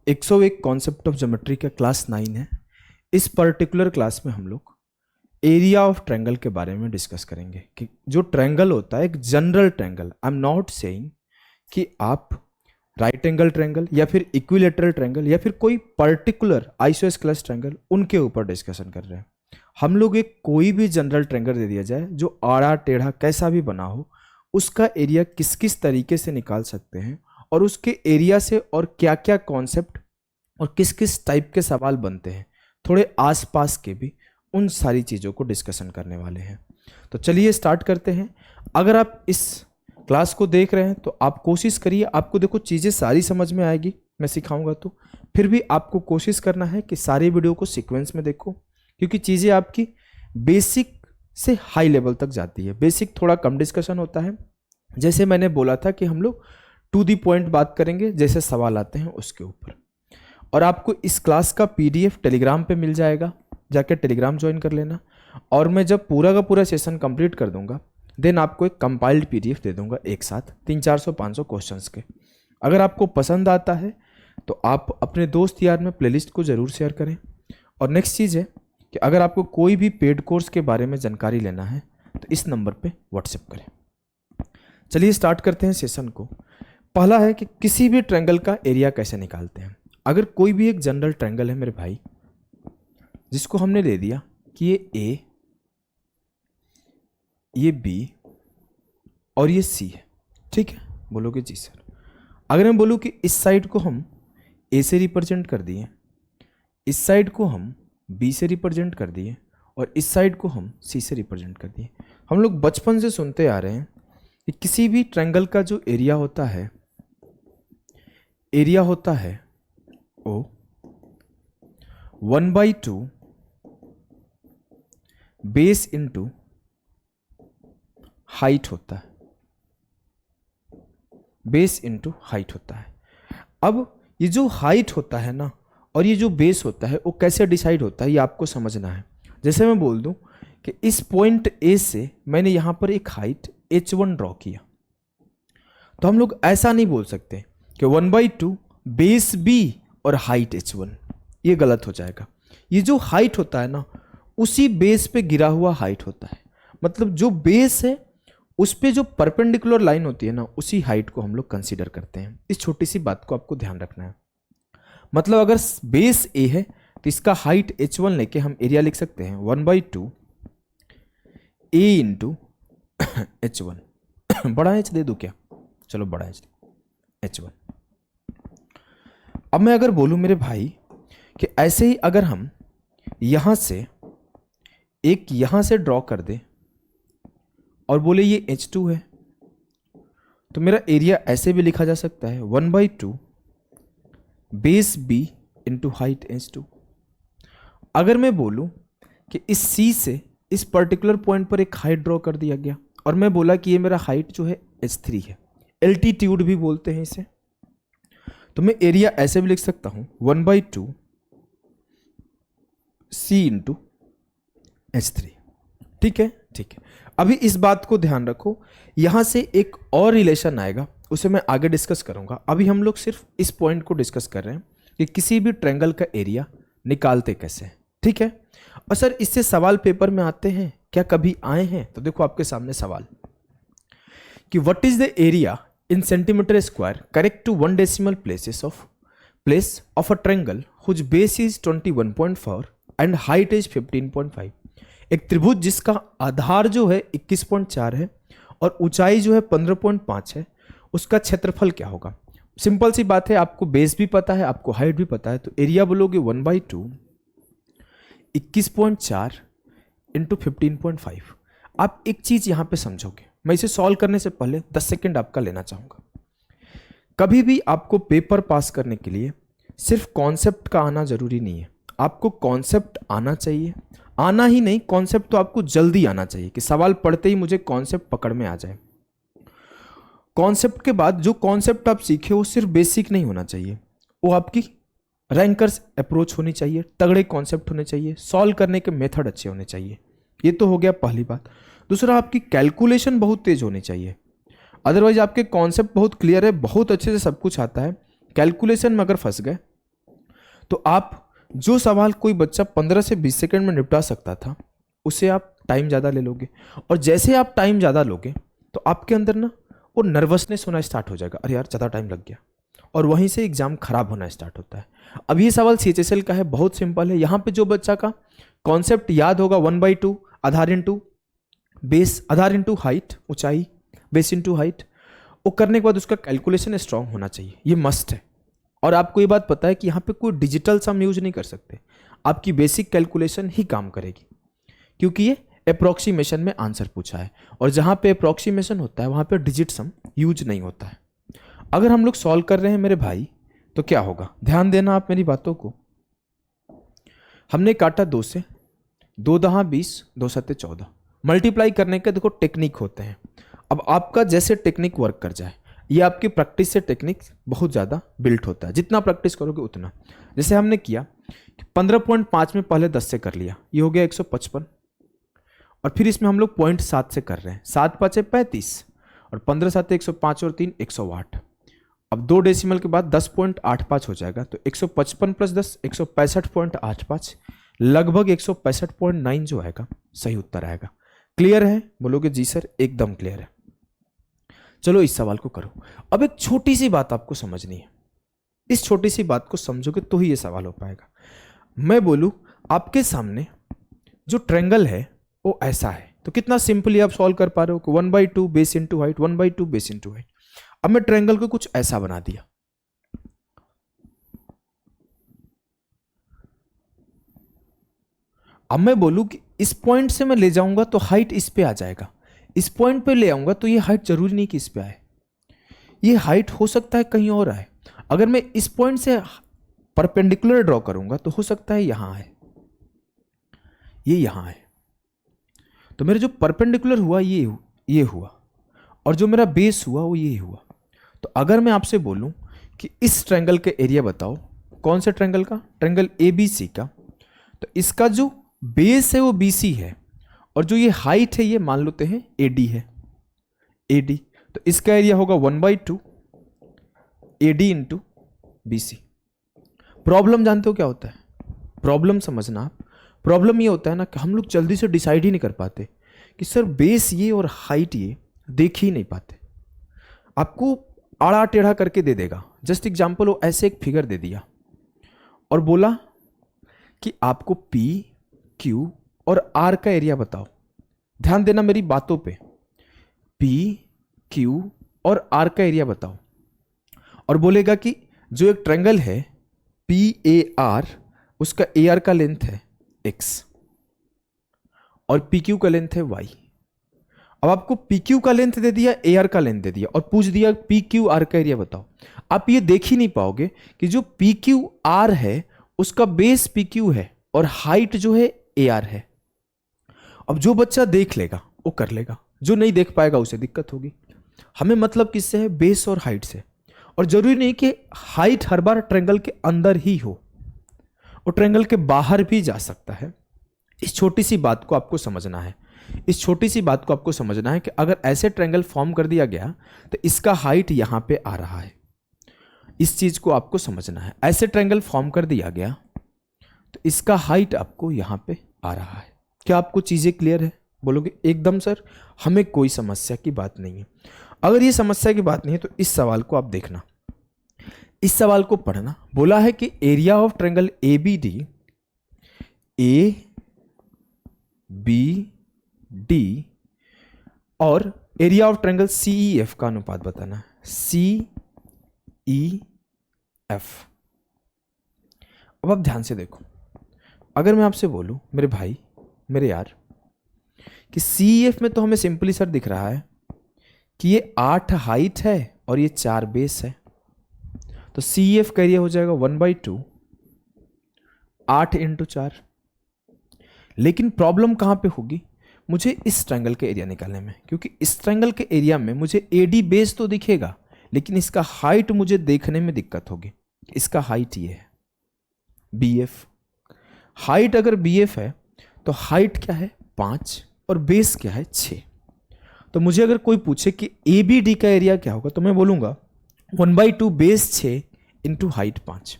101 concept of geometry का class 9 है। इस पर्टिकुलर क्लास में हम लोग एरिया ऑफ ट्रायंगल के बारे में डिस्कस करेंगे कि जो ट्रायंगल होता है एक general triangle, I am not saying कि आप राइट एंगल ट्रायंगल या फिर इक्विलेटरल ट्रायंगल या फिर कोई पर्टिकुलर आइसोस्केलस ट्रायंगल उनके ऊपर डिस्कशन कर रहे हैं। हम लोग एक कोई भी जनरल ट्रायंगल दे दिया जाए जो आड़ा टेढ़ा कैसा भी बना हो, उसका एरिया किस किस तरीके से निकाल सकते हैं और उसके एरिया से और क्या क्या कॉन्सेप्ट और किस किस टाइप के सवाल बनते हैं, थोड़े आसपास के भी, उन सारी चीज़ों को डिस्कशन करने वाले हैं। तो चलिए स्टार्ट करते हैं। अगर आप इस क्लास को देख रहे हैं तो आप कोशिश करिए, आपको देखो चीज़ें सारी समझ में आएगी, मैं सिखाऊंगा तो फिर भी आपको कोशिश करना है कि सारी वीडियो को सीक्वेंस में देखो, क्योंकि चीज़ें आपकी बेसिक से हाई लेवल तक जाती है। बेसिक थोड़ा कम डिस्कशन होता है, जैसे मैंने बोला था कि हम लोग टू दी पॉइंट बात करेंगे, जैसे सवाल आते हैं उसके ऊपर। और आपको इस क्लास का पीडीएफ टेलीग्राम पे मिल जाएगा, जाके टेलीग्राम ज्वाइन कर लेना। और मैं जब पूरा का पूरा सेशन कंप्लीट कर दूंगा देन आपको एक कंपाइल्ड पीडीएफ दे दूंगा एक साथ 300-400-500 क्वेश्चंस के। अगर आपको पसंद आता है तो आप अपने दोस्त यार में प्लेलिस्ट को ज़रूर शेयर करें। और नेक्स्ट चीज़ है कि अगर आपको कोई भी पेड कोर्स के बारे में जानकारी लेना है तो इस नंबर पे व्हाट्सएप करें। चलिए स्टार्ट करते हैं सेशन को। पहला है कि किसी भी ट्रायंगल का एरिया कैसे निकालते हैं। अगर कोई भी एक जनरल ट्रायंगल है मेरे भाई, जिसको हमने ले दिया कि ये ए, ये बी और ये सी है, ठीक है, बोलोगे जी सर। अगर मैं बोलूँ कि इस साइड को हम ए से रिप्रेजेंट कर दिए, इस साइड को हम बी से रिप्रेजेंट कर दिए और इस साइड को हम सी से रिप्रेजेंट कर दिए। हम लोग बचपन से सुनते आ रहे हैं कि किसी भी ट्रायंगल का जो एरिया होता है ओ 1/2 बेस इंटू हाइट होता है, बेस इंटू हाइट होता है। अब ये जो हाइट होता है ना और ये जो बेस होता है वो कैसे डिसाइड होता है ये आपको समझना है। जैसे मैं बोल दूं कि इस पॉइंट ए से मैंने यहां पर एक हाइट h1 ड्रॉ किया, तो हम लोग ऐसा नहीं बोल सकते कि 1/2 बेस बी और हाइट h1, ये गलत हो जाएगा। ये जो हाइट होता है ना उसी बेस पे गिरा हुआ हाइट होता है, मतलब जो बेस है उस पे जो परपेंडिकुलर लाइन होती है ना उसी हाइट को हम लोग कंसीडर करते हैं। इस छोटी सी बात को आपको ध्यान रखना है। मतलब अगर बेस ए है तो इसका हाइट h1 लेके हम एरिया लिख सकते हैं 1/2 a इंटू h1। बड़ा h दे दूं क्या? चलो बड़ा h1। अब मैं अगर बोलूं मेरे भाई कि ऐसे ही अगर हम यहां से एक यहां से ड्रॉ कर दे और बोले ये h2 है, तो मेरा एरिया ऐसे भी लिखा जा सकता है 1/2 base b into height h2। अगर मैं बोलूं कि इस c से इस पर्टिकुलर पॉइंट पर एक हाइट ड्रॉ कर दिया गया और मैं बोला कि ये मेरा हाइट जो है h3 है, एल्टीट्यूड भी बोलते हैं इसे, तो मैं एरिया ऐसे भी लिख सकता हूं 1/2 c इंटू h3। ठीक है, ठीक है। अभी इस बात को ध्यान रखो, यहां से एक और रिलेशन आएगा, उसे मैं आगे डिस्कस करूंगा। अभी हम लोग सिर्फ इस पॉइंट को डिस्कस कर रहे हैं कि किसी भी ट्रायंगल का एरिया निकालते कैसे हैं, ठीक है। और सर इससे सवाल पेपर में आते हैं क्या, कभी आए हैं? तो देखो आपके सामने सवाल कि what is the area in centimetre square correct to 1 decimal place of a triangle whose base is 21.4 and height is 15.5। एक त्रिभुज जिसका आधार जो है 21.4 है और ऊंचाई जो है 15.5 है, उसका क्षेत्रफल क्या होगा? सिंपल सी बात है, आपको बेस भी पता है, आपको हाइट भी पता है, तो एरिया बोलोगे 1/2 21.4 इंटू 15.5। आप एक चीज यहां पे समझोगे, मैं इसे सॉल्व करने से पहले 10 सेकेंड आपका लेना चाहूंगा। कभी भी आपको पेपर पास करने के लिए सिर्फ कॉन्सेप्ट का आना जरूरी नहीं है, आपको कॉन्सेप्ट आना चाहिए। आना ही नहीं, कॉन्सेप्ट तो आपको जल्दी आना चाहिए कि सवाल पढ़ते ही मुझे कॉन्सेप्ट पकड़ में आ जाए। कॉन्सेप्ट के बाद जो कॉन्सेप्ट आप सीखे वो सिर्फ बेसिक नहीं होना चाहिए, वो आपकी रैंकर्स अप्रोच होनी चाहिए, तगड़े कॉन्सेप्ट होने चाहिए, सॉल्व करने के मेथड अच्छे होने चाहिए। ये तो हो गया पहली बात। दूसरा, आपकी कैलकुलेशन बहुत तेज होनी चाहिए। अदरवाइज आपके कॉन्सेप्ट बहुत क्लियर है, बहुत अच्छे से सब कुछ आता है, कैलकुलेशन में अगर फंस गए तो आप जो सवाल कोई बच्चा 15 से 20 सेकंड में निपटा सकता था, उसे आप टाइम ज़्यादा ले लोगे, और जैसे आप टाइम ज़्यादा लोगे तो आपके अंदर ना वो नर्वसनेस होना स्टार्ट हो जाएगा, अरे यार ज़्यादा टाइम लग गया, और वहीं से एग्जाम खराब होना स्टार्ट होता है। अब ये सवाल CHSL का है, बहुत सिंपल है। यहाँ पे जो बच्चा का कॉन्सेप्ट याद होगा 1/2 आधार इंटू बेस, आधार इंटू हाइट ऊंचाई, बेस इंटू हाइट, वो करने के बाद उसका कैलकुलेशन स्ट्रांग होना चाहिए, ये मस्ट है। और आपको ये बात पता है कि यहाँ पे कोई डिजिटल सम यूज नहीं कर सकते, आपकी बेसिक कैलकुलेशन ही काम करेगी, क्योंकि ये अप्रोक्सीमेशन में आंसर पूछा है, और जहाँ पे अप्रोक्सीमेशन होता है वहाँ पे डिजिट सम यूज नहीं होता है। अगर हम लोग सॉल्व कर रहे हैं मेरे भाई, तो क्या होगा, ध्यान देना आप मेरी बातों को। हमने काटा 2 से, 2 दहा 20, 2 सत्ते 14, मल्टीप्लाई करने के देखो टेक्निक होते हैं। अब आपका जैसे टेक्निक वर्क कर जाए, ये आपकी प्रैक्टिस से टेक्निक बहुत ज़्यादा बिल्ट होता है, जितना प्रैक्टिस करोगे उतना। जैसे हमने किया 15.5 में पहले 10 से कर लिया, ये हो गया 155, और फिर इसमें हम लोग 0.7 से कर रहे हैं, 7 5 35, और 15 7 105 और 3 108। अब 2 डेसिमल के बाद 10.85 हो जाएगा, तो 155 प्लस 10 165.85, लगभग 165.9 जो आएगा सही उत्तर आएगा। क्लियर है? बोलोगे जी सर एकदम क्लियर है। चलो इस सवाल को करो। अब एक छोटी सी बात आपको समझनी है, इस छोटी सी बात को समझोगे तो ही ये सवाल हो पाएगा। मैं बोलूं आपके सामने जो ट्रायंगल है वो ऐसा है, तो कितना सिंपली आप सॉल्व कर पा रहे हो कि 1/2 base into height, 1/2 base into height. अब मैं ट्रायंगल को कुछ ऐसा बना दिया, अब मैं बोलूं कि इस पॉइंट से मैं ले जाऊंगा तो हाइट इस पे आ जाएगा, इस पॉइंट पे ले आऊंगा तो ये हाइट जरूरी नहीं कि इस पे आए, ये हाइट हो सकता है कहीं और आए। अगर मैं इस पॉइंट से परपेंडिकुलर ड्रॉ करूंगा तो हो सकता है यहां आए, ये यहां आए। तो मेरा जो परपेंडिकुलर हुआ ये हुआ, और जो मेरा बेस हुआ वो ये हुआ। तो अगर मैं आपसे बोलूं कि इस ट्रायंगल के एरिया बताओ, कौन से ट्रायंगल का, ट्रायंगल ABC का, तो इसका जो बेस है वो BC है, और जो ये हाइट है ये मान लेते हैं AD है, AD। तो इसका एरिया होगा 1/2 AD इंटू BC। प्रॉब्लम जानते हो क्या होता है? प्रॉब्लम समझना आप, प्रॉब्लम ये होता है ना कि हम लोग जल्दी से डिसाइड ही नहीं कर पाते कि सर बेस ये और हाइट ये देख ही नहीं पाते, आपको आड़ा टेढ़ा करके दे देगा। जस्ट एग्जांपल, वो ऐसे एक फिगर दे दिया और बोला कि आपको P, Q और R का एरिया बताओ। ध्यान देना मेरी बातों पे, P, Q और R का एरिया बताओ, और बोलेगा कि जो एक ट्रायंगल है PAR, उसका AR का लेंथ है X और PQ का लेंथ है Y। अब आपको PQ का लेंथ दे दिया, AR का लेंथ दे दिया, और पूछ दिया PQR का एरिया बताओ। आप ये देख ही नहीं पाओगे कि जो PQR है उसका बेस PQ है और हाइट जो है AR है। अब जो बच्चा देख लेगा वो कर लेगा, जो नहीं देख पाएगा उसे दिक्कत होगी। हमें मतलब किससे है? बेस और हाइट से। और जरूरी नहीं कि हाइट हर बार ट्रायंगल के अंदर ही हो, वो ट्रायंगल के बाहर भी जा सकता है। इस छोटी सी बात को आपको समझना है, इस छोटी सी बात को आपको समझना है कि अगर ऐसे ट्रायंगल फॉर्म कर दिया गया तो इसका हाइट यहां पे आ रहा है, इस चीज को आपको समझना है। ऐसे ट्रायंगल फॉर्म कर दिया गया तो इसका हाइट आपको यहां पे आ रहा है। क्या आपको चीजें क्लियर है? बोलोगे एकदम सर, हमें कोई समस्या की बात नहीं है। अगर ये समस्या की बात नहीं है तो इस सवाल को आप देखना, इस सवाल को पढ़ना। बोला है कि area of triangle ABD, ABD और एरिया ऑफ ट्रायंगल CEF का अनुपात बताना है, CEF। अब आप ध्यान से देखो, अगर मैं आपसे बोलूं मेरे भाई, मेरे यार, कि CEF में तो हमें सिंपली सर दिख रहा है कि ये 8 हाइट है और ये 4 बेस है, तो CEF का एरिया हो जाएगा 1/2 8 इंटू 4। लेकिन प्रॉब्लम कहां पे होगी? मुझे इस ट्रायंगल के एरिया निकालने में, क्योंकि इस ट्रायंगल के एरिया में मुझे AD बेस तो दिखेगा लेकिन इसका हाइट मुझे देखने में दिक्कत होगी। इसका हाइट ये है BF। हाइट अगर BF है तो हाइट क्या है 5 और बेस क्या है 6। तो मुझे अगर कोई पूछे कि ABD का एरिया क्या होगा तो मैं बोलूंगा 1/2 base 6 into height 5,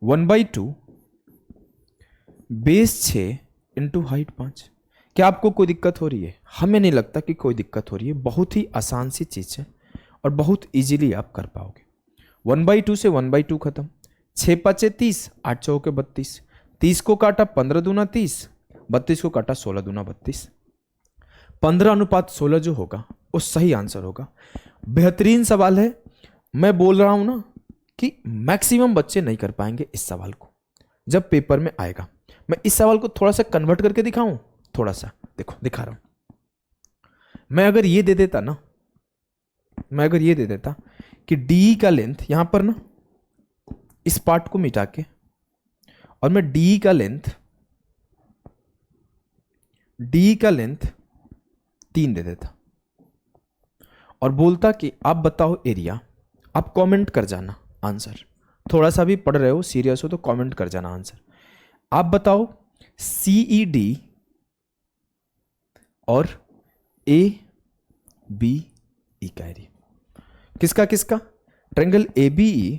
1/2 base 6 into height 5। क्या आपको कोई दिक्कत हो रही है? हमें नहीं लगता कि कोई दिक्कत हो रही है, बहुत ही आसान सी चीज़ है और बहुत इजीली आप कर पाओगे। 1/2 से 1/2 खत्म, 6 5 30, 8 चौके 32, 30 को काटा 15 दूना 30, 32 को काटा 16 दूना 32, 15:16 जो होगा वो सही आंसर होगा। बेहतरीन सवाल है। मैं बोल रहा हूं ना कि मैक्सिमम बच्चे नहीं कर पाएंगे इस सवाल को, जब पेपर में आएगा। मैं इस सवाल को थोड़ा सा कन्वर्ट करके दिखाऊं, थोड़ा सा देखो दिखा रहा हूं। मैं अगर ये दे देता कि डी का लेंथ यहां पर ना, इस पार्ट को मिटा के, और मैं डी का लेंथ 3 दे देता और बोलता कि आप बताओ एरिया। आप कमेंट कर जाना आंसर, थोड़ा सा भी पढ़ रहे हो, सीरियस हो तो कमेंट कर जाना आंसर। आप बताओ CED और ABE का एरिया। किसका? ट्रायंगल ABE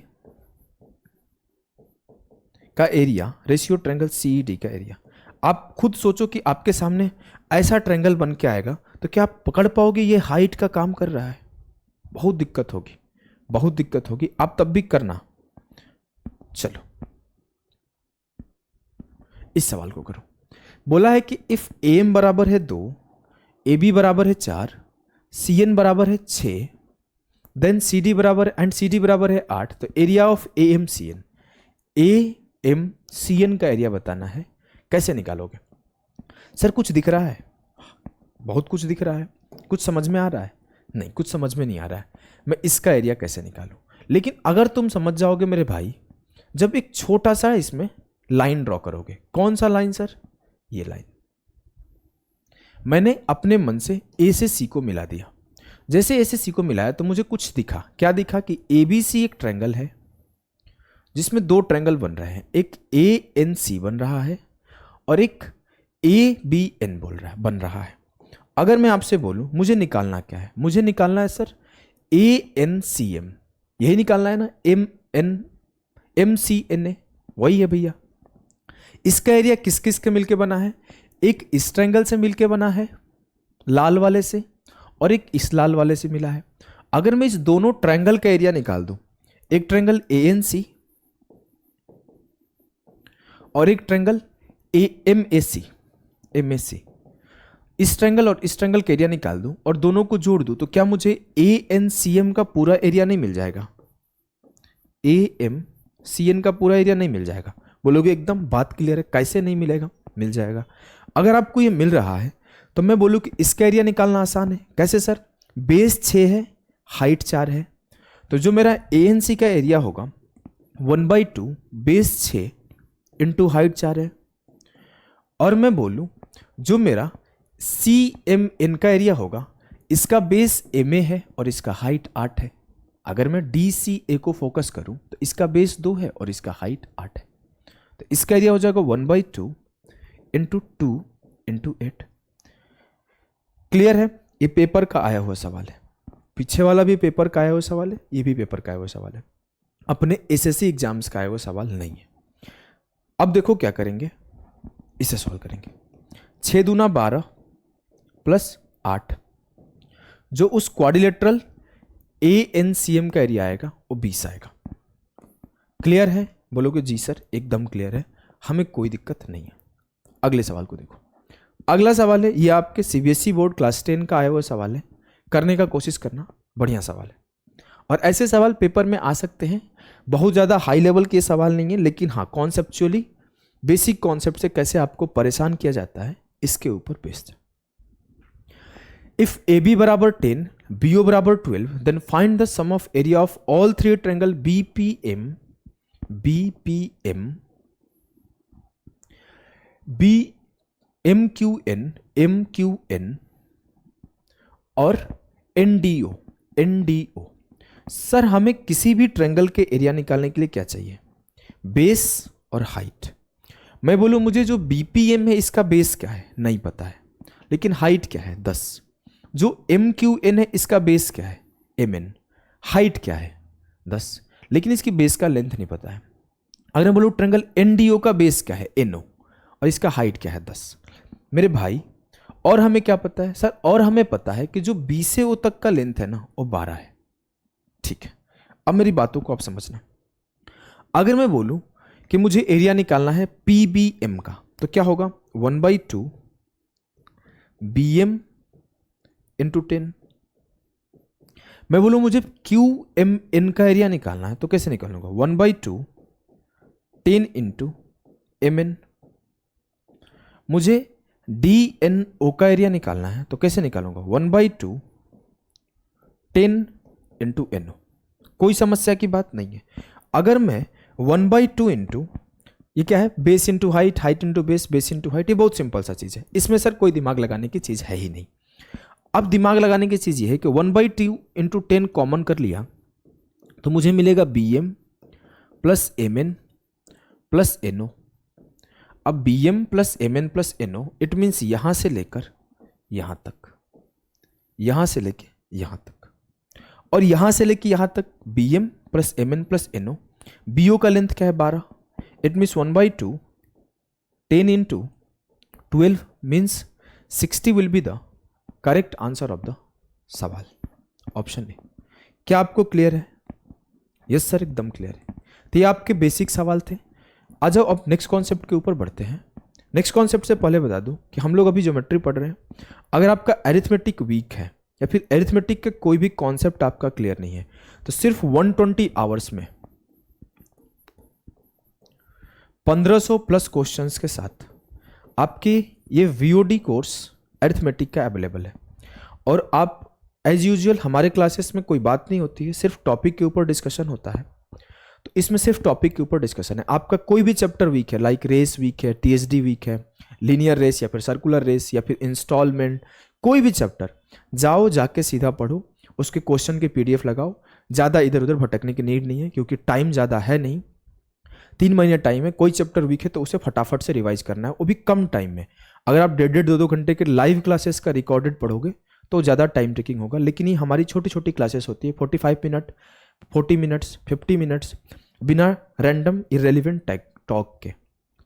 का एरिया रेशियो ट्रायंगल CED का एरिया। आप खुद सोचो कि आपके सामने ऐसा ट्रायंगल बन के आएगा तो क्या आप पकड़ पाओगे ये हाइट का काम कर रहा है? बहुत दिक्कत होगी। आप तब भी करना। चलो इस सवाल को करो। बोला है कि इफ AM बराबर है 2, AB बराबर है 4, CN बराबर है 6, देन CD बराबर है 8, तो एरिया ऑफ AMCN। AMCN का एरिया बताना है। कैसे निकालोगे? सर कुछ दिख रहा है? बहुत कुछ दिख रहा है। कुछ समझ में आ रहा है? नहीं, कुछ समझ में नहीं आ रहा है। मैं इसका एरिया कैसे निकालूं? लेकिन अगर तुम समझ जाओगे मेरे भाई, जब एक छोटा सा इसमें लाइन ड्रॉ करोगे। कौन सा लाइन सर? ये लाइन। मैंने अपने मन से A से C को मिला दिया। जैसे A से C को मिलाया तो मुझे कुछ दिखा। क्या दिखा? कि ABC एक ट्रायंगल है जिसमें 2 ट्रायंगल बन रहे हैं, एक ANC बन रहा है और एक ABN बन रहा है। अगर मैं आपसे बोलूं मुझे निकालना क्या है? मुझे निकालना है सर ANCM, यही निकालना है ना। MCNA वही है भैया। इसका एरिया किस किस के मिलके बना है? एक इस ट्रायंगल से मिलके बना है लाल वाले से, और एक इस लाल वाले से मिला है। अगर मैं इस दोनों ट्रायंगल का एरिया निकाल दूं, एक ट्रायंगल ANC और एक ट्रायंगल MAC, इस ट्रायंगल और इस ट्रायंगल का एरिया निकाल दूं और दोनों को जोड़ दूं, तो क्या मुझे ANCM का पूरा एरिया नहीं मिल जाएगा? AMCN का पूरा एरिया नहीं मिल जाएगा? बोलोगे एकदम बात क्लियर है, कैसे नहीं मिलेगा? मिल जाएगा। अगर आपको ये मिल रहा है तो मैं बोलूँ कि इसका एरिया निकालना आसान है। कैसे सर? बेस 6 है, हाइट 4 है, तो जो मेरा ANC का एरिया होगा 1/2 बेस 6 इंटू हाइट 4 है। और मैं बोलूँ जो मेरा CMN का एरिया होगा, इसका बेस MA है और इसका हाइट 8 है। अगर मैं DCA को फोकस करूं तो इसका बेस 2 है और इसका हाइट 8 है, तो इसका एरिया हो जाएगा 1/2 इंटू 2 इंटू 8। क्लियर है? ये पेपर का आया हुआ सवाल है, पीछे वाला भी पेपर का आया हुआ सवाल है, ये भी पेपर का आया हुआ सवाल है, अपने SSC एग्जाम्स का आया हुआ सवाल नहीं है। अब देखो क्या करेंगे, इसे सॉल्व करेंगे। 6 दूना 12 प्लस 8, जो उस क्वाड्रिलेटरल ANCM का एरिया आएगा वो 20 आएगा। क्लियर है? बोलोगे जी सर एकदम क्लियर है, हमें कोई दिक्कत नहीं है। अगले सवाल को देखो। अगला सवाल है, ये आपके CBSE बोर्ड क्लास 10 का आया हुआ सवाल है, करने का कोशिश करना, बढ़िया सवाल है। और ऐसे सवाल पेपर में आ सकते हैं, बहुत ज़्यादा हाई लेवल के सवाल नहीं है, लेकिन हाँ कॉन्सेप्चुअली बेसिक कॉन्सेप्ट से कैसे आपको परेशान किया जाता है इसके ऊपर बेस्ड है। इफ AB बराबर 10, BO बराबर 12, then find the sum of area of all 3 triangle BPM, MQN और NDO। सर हमें किसी भी ट्रायंगल के एरिया निकालने के लिए क्या चाहिए? बेस और हाइट। मैं बोलूं मुझे जो BPM है इसका बेस क्या है नहीं पता है, लेकिन हाइट क्या है 10। जो MQN है इसका बेस क्या है MN, हाइट क्या है 10, लेकिन इसकी बेस का लेंथ नहीं पता है। अगर मैं बोलूँ ट्रायंगल एनडीओ का बेस क्या है, एनओ, और इसका हाइट क्या है 10, मेरे भाई, और हमें क्या पता है सर, और हमें पता है कि जो बी से ओ तक का लेंथ है ना वो 12 है। ठीक है, अब मेरी बातों को आप समझना। अगर मैं बोलूं कि मुझे एरिया निकालना है पीबीएम का, तो क्या होगा 1/2 BM इंटू 10। मैं बोलूं मुझे QMN का एरिया निकालना है, तो कैसे निकालूंगा 1/2 10 इंटू MN। मुझे DNO का एरिया निकालना है, तो कैसे निकालूंगा 1/2 10 इंटू NO। कोई समस्या की बात नहीं है। अगर मैं 1/2 इंटू, ये क्या है, base into height, height into base, base into height, ये बहुत सिंपल सा चीज़ है, इसमें सर कोई दिमाग लगाने की चीज़ है ही नहीं। अब दिमाग लगाने की चीज़ ये है कि 1/2 इंटू 10 कॉमन कर लिया तो मुझे मिलेगा BM plus MN plus NO। अब BM plus MN plus NO, it means यहां से लेकर यहां तक, यहां से लेके यहां तक, और यहां से लेके यहां तक BM plus MN plus NO। BO का लेंथ क्या है 12, it means 1/2 10 into 12 means 60 will be the correct answer of the सवाल, ऑप्शन ए। क्या आपको क्लियर है? यस सर, एकदम क्लियर है। तो ये आपके बेसिक सवाल थे। आ जाओ अब नेक्स्ट कॉन्सेप्ट के ऊपर बढ़ते हैं। नेक्स्ट कॉन्सेप्ट से पहले बता दूं कि हम लोग अभी ज्योमेट्री पढ़ रहे हैं। अगर आपका अरिथमेटिक वीक है या फिर अरिथमेटिक के कोई भी कॉन्सेप्ट आपका क्लियर नहीं है, तो सिर्फ 120 आवर्स में 1500 प्लस क्वेश्चंस के साथ आपकी ये VOD कोर्स अरिथमेटिक का अवेलेबल है। और आप एज यूजुअल, हमारे क्लासेस में कोई बात नहीं होती है, सिर्फ टॉपिक के ऊपर डिस्कशन होता है। तो इसमें सिर्फ टॉपिक के ऊपर डिस्कशन है। आपका कोई भी चैप्टर वीक है, लाइक रेस वीक है, TSD वीक है, लीनियर रेस या फिर सर्कुलर रेस या फिर इंस्टॉलमेंट, कोई भी चैप्टर जाओ, जाके सीधा पढ़ो, उसके क्वेश्चन के PDF लगाओ। ज़्यादा इधर उधर भटकने की नीड नहीं है, क्योंकि टाइम ज़्यादा है नहीं, 3 महीने टाइम है। कोई चैप्टर वीक है तो उसे फटाफट से रिवाइज करना है, वो भी कम टाइम में। अगर आप 1.5 2 घंटे के लाइव क्लासेस का रिकॉर्डेड पढ़ोगे तो ज़्यादा टाइम टेकिंग होगा, लेकिन ये हमारी छोटी छोटी क्लासेस होती है, 45 मिनट, 40 मिनट्स, 50 मिनट्स, बिना रैंडम इरेलीवेंट टॉक के।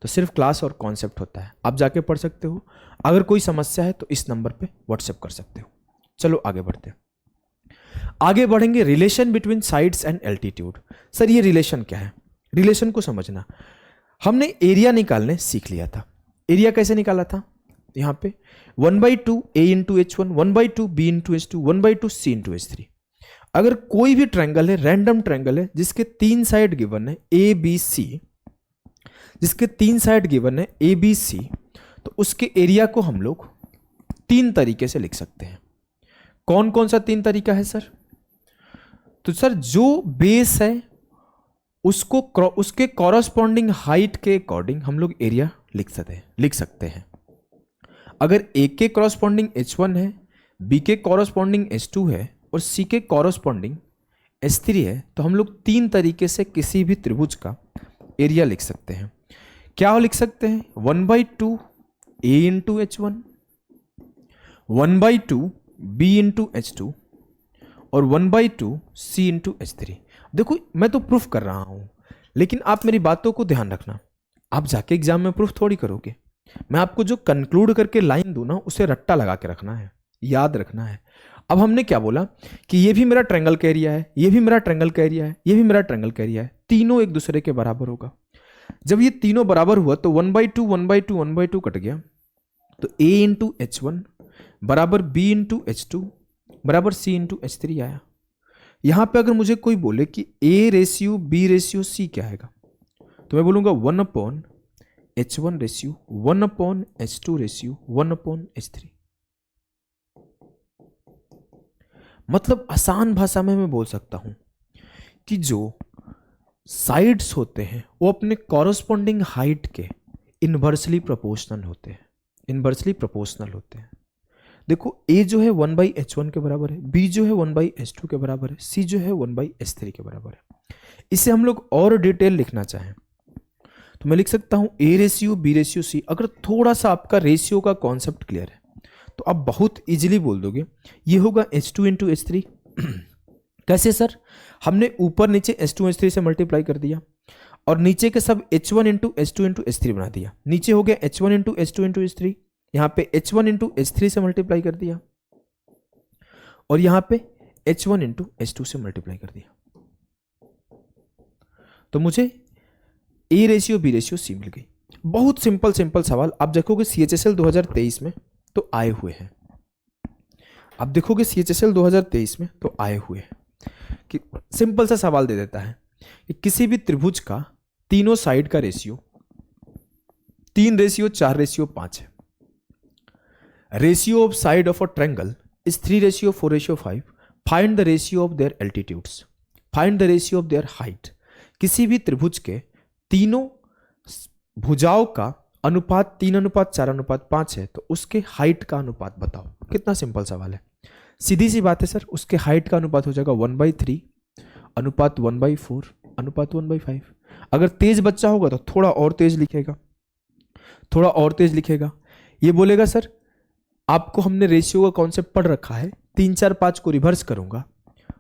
तो सिर्फ क्लास और कॉन्सेप्ट होता है, आप जाके पढ़ सकते हो। अगर कोई समस्या है तो इस नंबर पे व्हाट्सएप कर सकते हो। चलो आगे बढ़ते हैं। आगे बढ़ेंगे, relation between sides and altitude. Sir ये रिलेशन क्या है? रिलेशन को समझना, हमने एरिया निकालने सीख लिया था। एरिया कैसे निकाला था? यहाँ पे 1/2 A into H1, 1/2 B into H2, 1/2 C into H3। अगर कोई भी ट्रायंगल है, रैंडम ट्रायंगल है, जिसके 3 साइड गिवन है ABC, जिसके 3 साइड गिवन है ABC, तो उसके एरिया को हम लोग 3 तरीके से लिख सकते हैं। कौन कौन सा 3 तरीका है सर? तो सर जो बेस है उसको उसके कॉरस्पॉन्डिंग हाइट के अकॉर्डिंग हम लोग एरिया लिख सकते हैं। अगर A के कॉरस्पॉन्डिंग H1 है, B के कॉरस्पॉन्डिंग H2 है और C के कॉरस्पॉन्डिंग H3 है, तो हम लोग 3 तरीके से किसी भी त्रिभुज का एरिया लिख सकते हैं। क्या लिख सकते हैं? 1/2 A into H1, 1/2 B into H2 और 1/2 C इंटू H3। देखो मैं तो प्रूफ कर रहा हूं, लेकिन आप मेरी बातों को ध्यान रखना। आप जाके एग्जाम में प्रूफ थोड़ी करोगे। मैं आपको जो कंक्लूड करके लाइन दूं ना, उसे रट्टा लगा के रखना है, याद रखना है। अब हमने क्या बोला कि ये भी मेरा ट्रायंगल का एरिया है, ये भी मेरा ट्रायंगल का एरिया है, ये भी मेरा ट्रायंगल का एरिया है, तीनों एक दूसरे के बराबर होगा। जब ये तीनों बराबर हुआ तो 1/2 1/2 1/2 कट गया, तो A इंटू H1 बराबर B इंटू H2 बराबर C इंटू H3 आया। यहां पे अगर मुझे कोई बोले कि A ratio B ratio C क्या आएगा, तो मैं बोलूंगा 1/H1 ratio 1/H2 ratio 1/H3। मतलब आसान भाषा में मैं बोल सकता हूं कि जो साइड्स होते हैं वो अपने कॉरस्पॉन्डिंग हाइट के इनवर्सली प्रोपोर्शनल होते हैं, इनवर्सली प्रोपोर्शनल होते हैं। देखो A जो है 1/H1 के बराबर है, B जो है 1/H2 के बराबर है, C जो है 1/H3 के बराबर है। इसे हम लोग और डिटेल लिखना चाहें तो मैं लिख सकता हूं A ratio B ratio C। अगर थोड़ा सा आपका रेशियो का कॉन्सेप्ट क्लियर है तो आप बहुत इजीली बोल दोगे ये होगा H2 इंटू H3। कैसे सर? हमने ऊपर नीचे H2 H3 से मल्टीप्लाई कर दिया और नीचे के सब H1 into H2 into H3 बना दिया। नीचे हो गया H1 into H2 into H3, यहाँ पे H1 इंटू H3 से मल्टीप्लाई कर दिया और यहाँ पे H1 इंटू H2 से मल्टीप्लाई कर दिया, तो मुझे A ratio B ratio C मिल गई। बहुत सिंपल सिंपल सवाल। आप देखोगे CHSL 2023 में तो आए हुए हैं, आप देखोगे CHSL 2023 में तो आए हुए हैं कि सिंपल सा सवाल दे देता है कि किसी भी त्रिभुज का तीनों साइड का रेशियो 3:4:5 है। Ratio of side of a triangle is 3:4:5। Find the ratio of their altitudes, find the ratio of their height. किसी भी त्रिभुज के तीनों भुजाओं का अनुपात 3:4:5 है, तो उसके हाइट का अनुपात बताओ। कितना सिंपल सवाल है, सीधी सी बात है सर। उसके हाइट का अनुपात हो जाएगा 1/3 अनुपात 1/4 अनुपात 1/5। अगर तेज बच्चा होगा तो थोड़ा और तेज लिखेगा, थोड़ा और तेज लिखेगा। ये बोलेगा सर आपको हमने रेशियो का कॉन्सेप्ट पढ़ रखा है, 3 4 5 को रिवर्स करूंगा।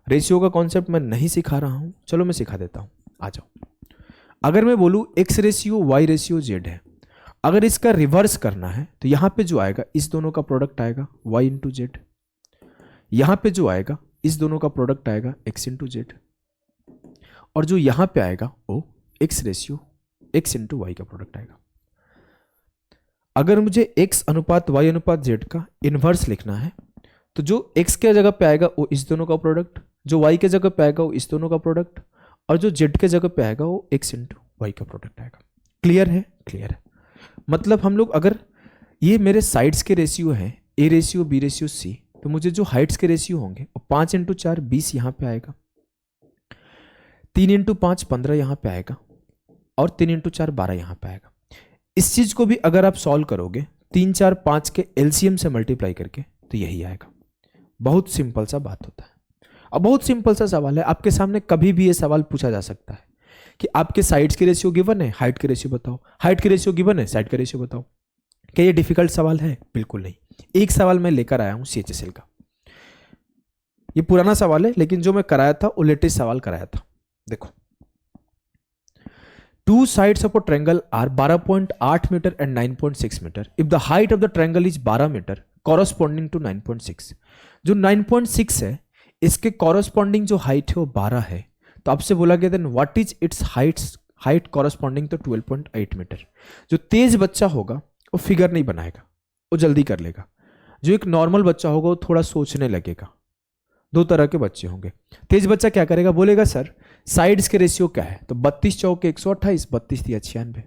रेशियो का कॉन्सेप्ट मैं नहीं सिखा रहा हूं, चलो मैं सिखा देता हूं, आ जाओ। अगर मैं बोलूं x ratio y ratio z है, अगर इसका रिवर्स करना है तो यहां पे जो आएगा इस दोनों का प्रोडक्ट आएगा y इंटू जेड, यहां पे जो आएगा इस दोनों का प्रोडक्ट आएगा x इंटू जेड, और जो यहां पे आएगा वो x ratio x into y का प्रोडक्ट आएगा। अगर मुझे x अनुपात y अनुपात z का इनवर्स लिखना है तो जो x के जगह पे आएगा वो इस दोनों का प्रोडक्ट, जो y के जगह पे आएगा वो इस दोनों का प्रोडक्ट, और जो z के जगह पे आएगा वो x इंटू वाई का प्रोडक्ट आएगा। क्लियर है? क्लियर है। मतलब हम लोग अगर ये मेरे साइड्स के रेशियो हैं a ratio b ratio c, तो मुझे जो हाइट्स के रेशियो होंगे वो 5 इंटू 4 20 यहाँ पे आएगा, 3 इंटू 5 15 यहाँ पे आएगा, और 3 इंटू 4 12 यहाँ पे आएगा। इस चीज को भी अगर आप सॉल्व करोगे 3 4 5 के एलसीएम से मल्टीप्लाई करके तो यही आएगा। बहुत सिंपल सा बात होता है। अब बहुत सिंपल सा सवाल है, आपके सामने कभी भी ये सवाल पूछा जा सकता है कि आपके साइड्स के रेशियो गिवन है, हाइट के रेशियो बताओ, हाइट के रेशियो गिवन है, साइड के रेशियो बताओ। क्या ये डिफिकल्ट सवाल है? बिल्कुल नहीं। एक सवाल मैं लेकर आया हूं CHSL का, ये पुराना सवाल है लेकिन जो मैं कराया था वो लेटेस्ट सवाल कराया था। देखो, two sides of a triangle are 12.8 metre and 9.6 metre if the height of the triangle is 12 metre corresponding to 9.6। जो 9.6 है इसके कॉरस्पॉन्डिंग जो हाइट है वो 12 है, तो आपसे बोला गया then what is its height corresponding to 12.8 metre. जो तेज बच्चा होगा वो फिगर नहीं बनाएगा, वो जल्दी कर लेगा। जो एक नॉर्मल बच्चा होगा वो थोड़ा सोचने लगेगा। दो तरह के बच्चे होंगे। तेज बच्चा क्या करेगा, बोलेगा सर साइड्स के रेशियो क्या है, तो 32 चौके 128, 32 दिया 96।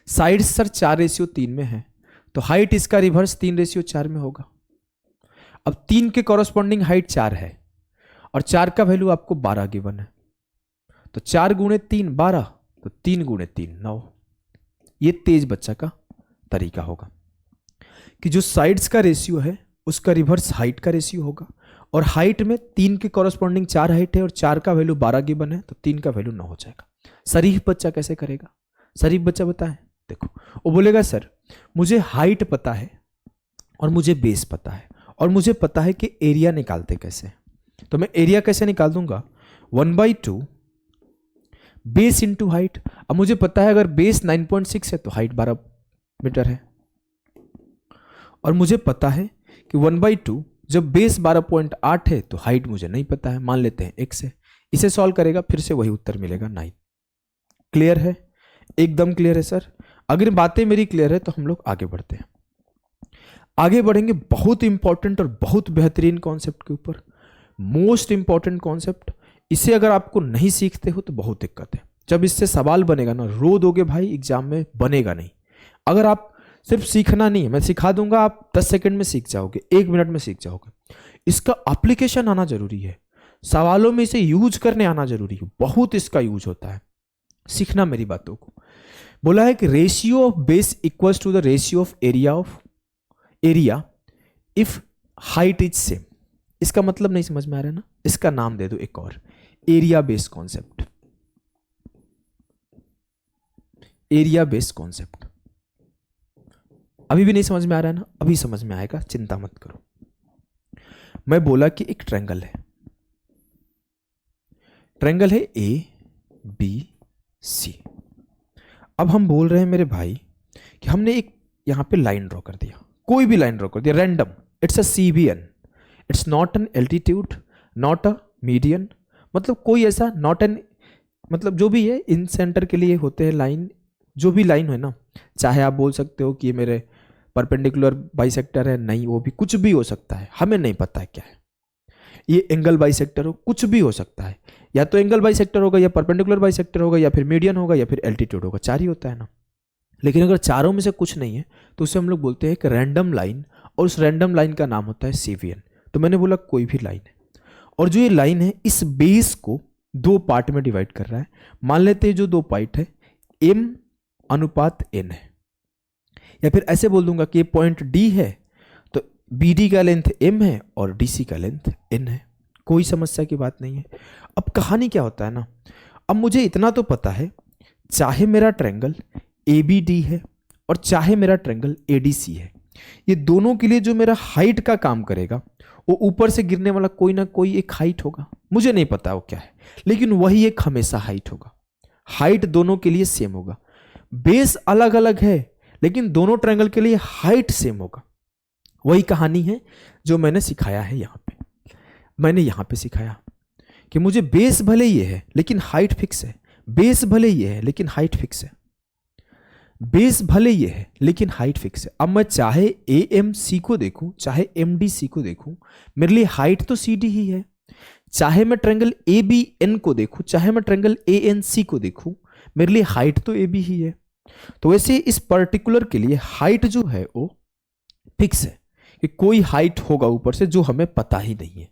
साइड्स सर 4:3 में है, तो हाइट इसका रिवर्स 3:4 में होगा। अब 3 के कॉरस्पॉन्डिंग हाइट 4 है और 4 का वैल्यू आपको 12 गिवन है, तो 4 गुणे 3 12, तो 3 गुणे 3 9। ये तेज बच्चा का तरीका होगा कि जो साइड्स का रेशियो है उसका रिवर्स हाइट का रेशियो होगा, और हाइट में 3 के कॉरस्पॉन्डिंग 4 हाइट है और 4 का वैल्यू 12 गिवन है, तो 3 का वैल्यू 9 हो जाएगा। शरीफ बच्चा कैसे करेगा? शरीफ बच्चा बताए, देखो वो बोलेगा सर मुझे हाइट पता है और मुझे बेस पता है और मुझे पता है कि एरिया निकालते कैसे, तो मैं एरिया कैसे निकाल दूंगा 1/2 बेस इंटू हाइट। अब मुझे पता है अगर बेस 9.6 है तो हाइट 12 मीटर है, और मुझे पता है कि 1/2 जब बेस 12.8 है तो हाइट मुझे नहीं पता है, मान लेते हैं x है। इसे सॉल्व करेगा फिर से वही उत्तर मिलेगा 9। क्लियर है? एकदम क्लियर है सर। अगर बातें मेरी क्लियर है तो हम लोग आगे बढ़ते हैं। आगे बढ़ेंगे बहुत इंपॉर्टेंट और बहुत बेहतरीन कॉन्सेप्ट के ऊपर, मोस्ट इंपॉर्टेंट कॉन्सेप्ट। इसे अगर आपको नहीं सीखते हो तो बहुत दिक्कत है। जब इससे सवाल बनेगा ना, रो दोगे भाई, एग्जाम में बनेगा नहीं। अगर आप सिर्फ सीखना नहीं है, मैं सिखा दूंगा, आप 10 सेकंड में सीख जाओगे, 1 मिनट में सीख जाओगे। इसका एप्लीकेशन आना जरूरी है, सवालों में इसे यूज करने आना जरूरी है, बहुत इसका यूज होता है। सीखना मेरी बातों को। बोला है कि ratio of base equals to the ratio of area if height is same. इसका मतलब नहीं समझ में आ रहा है ना, इसका नाम दे दो एक और, area based concept. Area based concept. अभी भी नहीं समझ में आ रहा है ना, अभी समझ में आएगा, चिंता मत करो। मैं बोला कि एक ट्रायंगल है, ट्रायंगल है A B सी। अब हम बोल रहे हैं मेरे भाई कि हमने एक यहाँ पे लाइन ड्रॉ कर दिया, कोई भी लाइन ड्रॉ कर दिया random, it's a CBN, it's not an altitude, not a median, मतलब कोई ऐसा नॉट एन, मतलब जो भी है इन सेंटर के लिए होते हैं लाइन, जो भी लाइन है ना, चाहे आप बोल सकते हो कि ये मेरे परपेंडिकुलर बाइसेक्टर है, नहीं वो भी कुछ भी हो सकता है, हमें नहीं पता है क्या है, ये एंगल बाइसेक्टर हो, कुछ भी हो सकता है, या तो एंगल बाइसेक्टर होगा या परपेंडिकुलर बाइसेक्टर होगा या फिर मीडियन होगा या फिर एल्टीट्यूड होगा, चार ही होता है ना। लेकिन अगर चारों में से कुछ नहीं है तो उसे हम लोग बोलते हैं एक रैंडम लाइन, और उस रैंडम लाइन का नाम होता है CBN। तो मैंने बोला कोई भी लाइन है, और जो ये लाइन है इस बेस को दो पार्ट में डिवाइड कर रहा है। मान लेते हैं जो दो पार्ट है M/N है, या फिर ऐसे बोल दूंगा कि ये पॉइंट D है तो BD का लेंथ M है और DC का लेंथ N है, कोई समस्या की बात नहीं है। अब कहानी क्या होता है ना, अब मुझे इतना तो पता है, चाहे मेरा ट्रायंगल ABD है और चाहे मेरा ट्रायंगल ADC है, ये दोनों के लिए जो मेरा हाइट का काम करेगा वो ऊपर से गिरने वाला कोई ना कोई एक हाइट होगा, मुझे नहीं पता वो क्या है, लेकिन वही एक हमेशा हाइट होगा। हाइट दोनों के लिए सेम होगा, बेस अलग अलग है लेकिन दोनों ट्रायंगल के लिए हाइट सेम होगा। वही कहानी है जो मैंने सिखाया है यहाँ पे, मैंने यहाँ पे सिखाया कि मुझे बेस भले ये है लेकिन हाइट फिक्स है, बेस भले ये है लेकिन हाइट फिक्स है, बेस भले ये है लेकिन हाइट फिक्स है। अब मैं चाहे AMC को देखूं चाहे MDC को देखूं, मेरे लिए हाइट तो CD ही है। चाहे मैं ट्रायंगल ABN को देखूं चाहे मैं ट्रायंगल ANC को देखूं, मेरे लिए हाइट तो AB ही है। तो वैसे इस पर्टिकुलर के लिए हाइट जो है वो फिक्स है कि कोई हाइट होगा ऊपर से जो हमें पता ही नहीं है।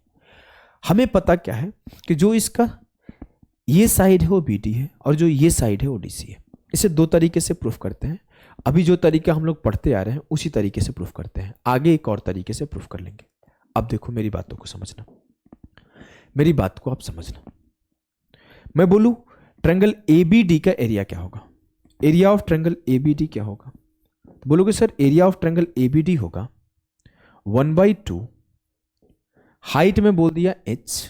हमें पता क्या है कि जो इसका ये साइड है वो BD है और जो ये साइड है वो DC है। इसे दो तरीके से प्रूफ करते हैं, अभी जो तरीका हम लोग पढ़ते आ रहे हैं उसी तरीके से प्रूफ करते हैं, आगे एक और तरीके से प्रूफ कर लेंगे। अब देखो मेरी बातों को समझना, मेरी बात को आप समझना। मैं बोलूं ट्रायंगल ABD का एरिया क्या होगा, एरिया ऑफ ट्रायंगल ABD क्या होगा, तो बोलोगे sir area of triangle ABD होगा 1/2, हाइट में बोल दिया H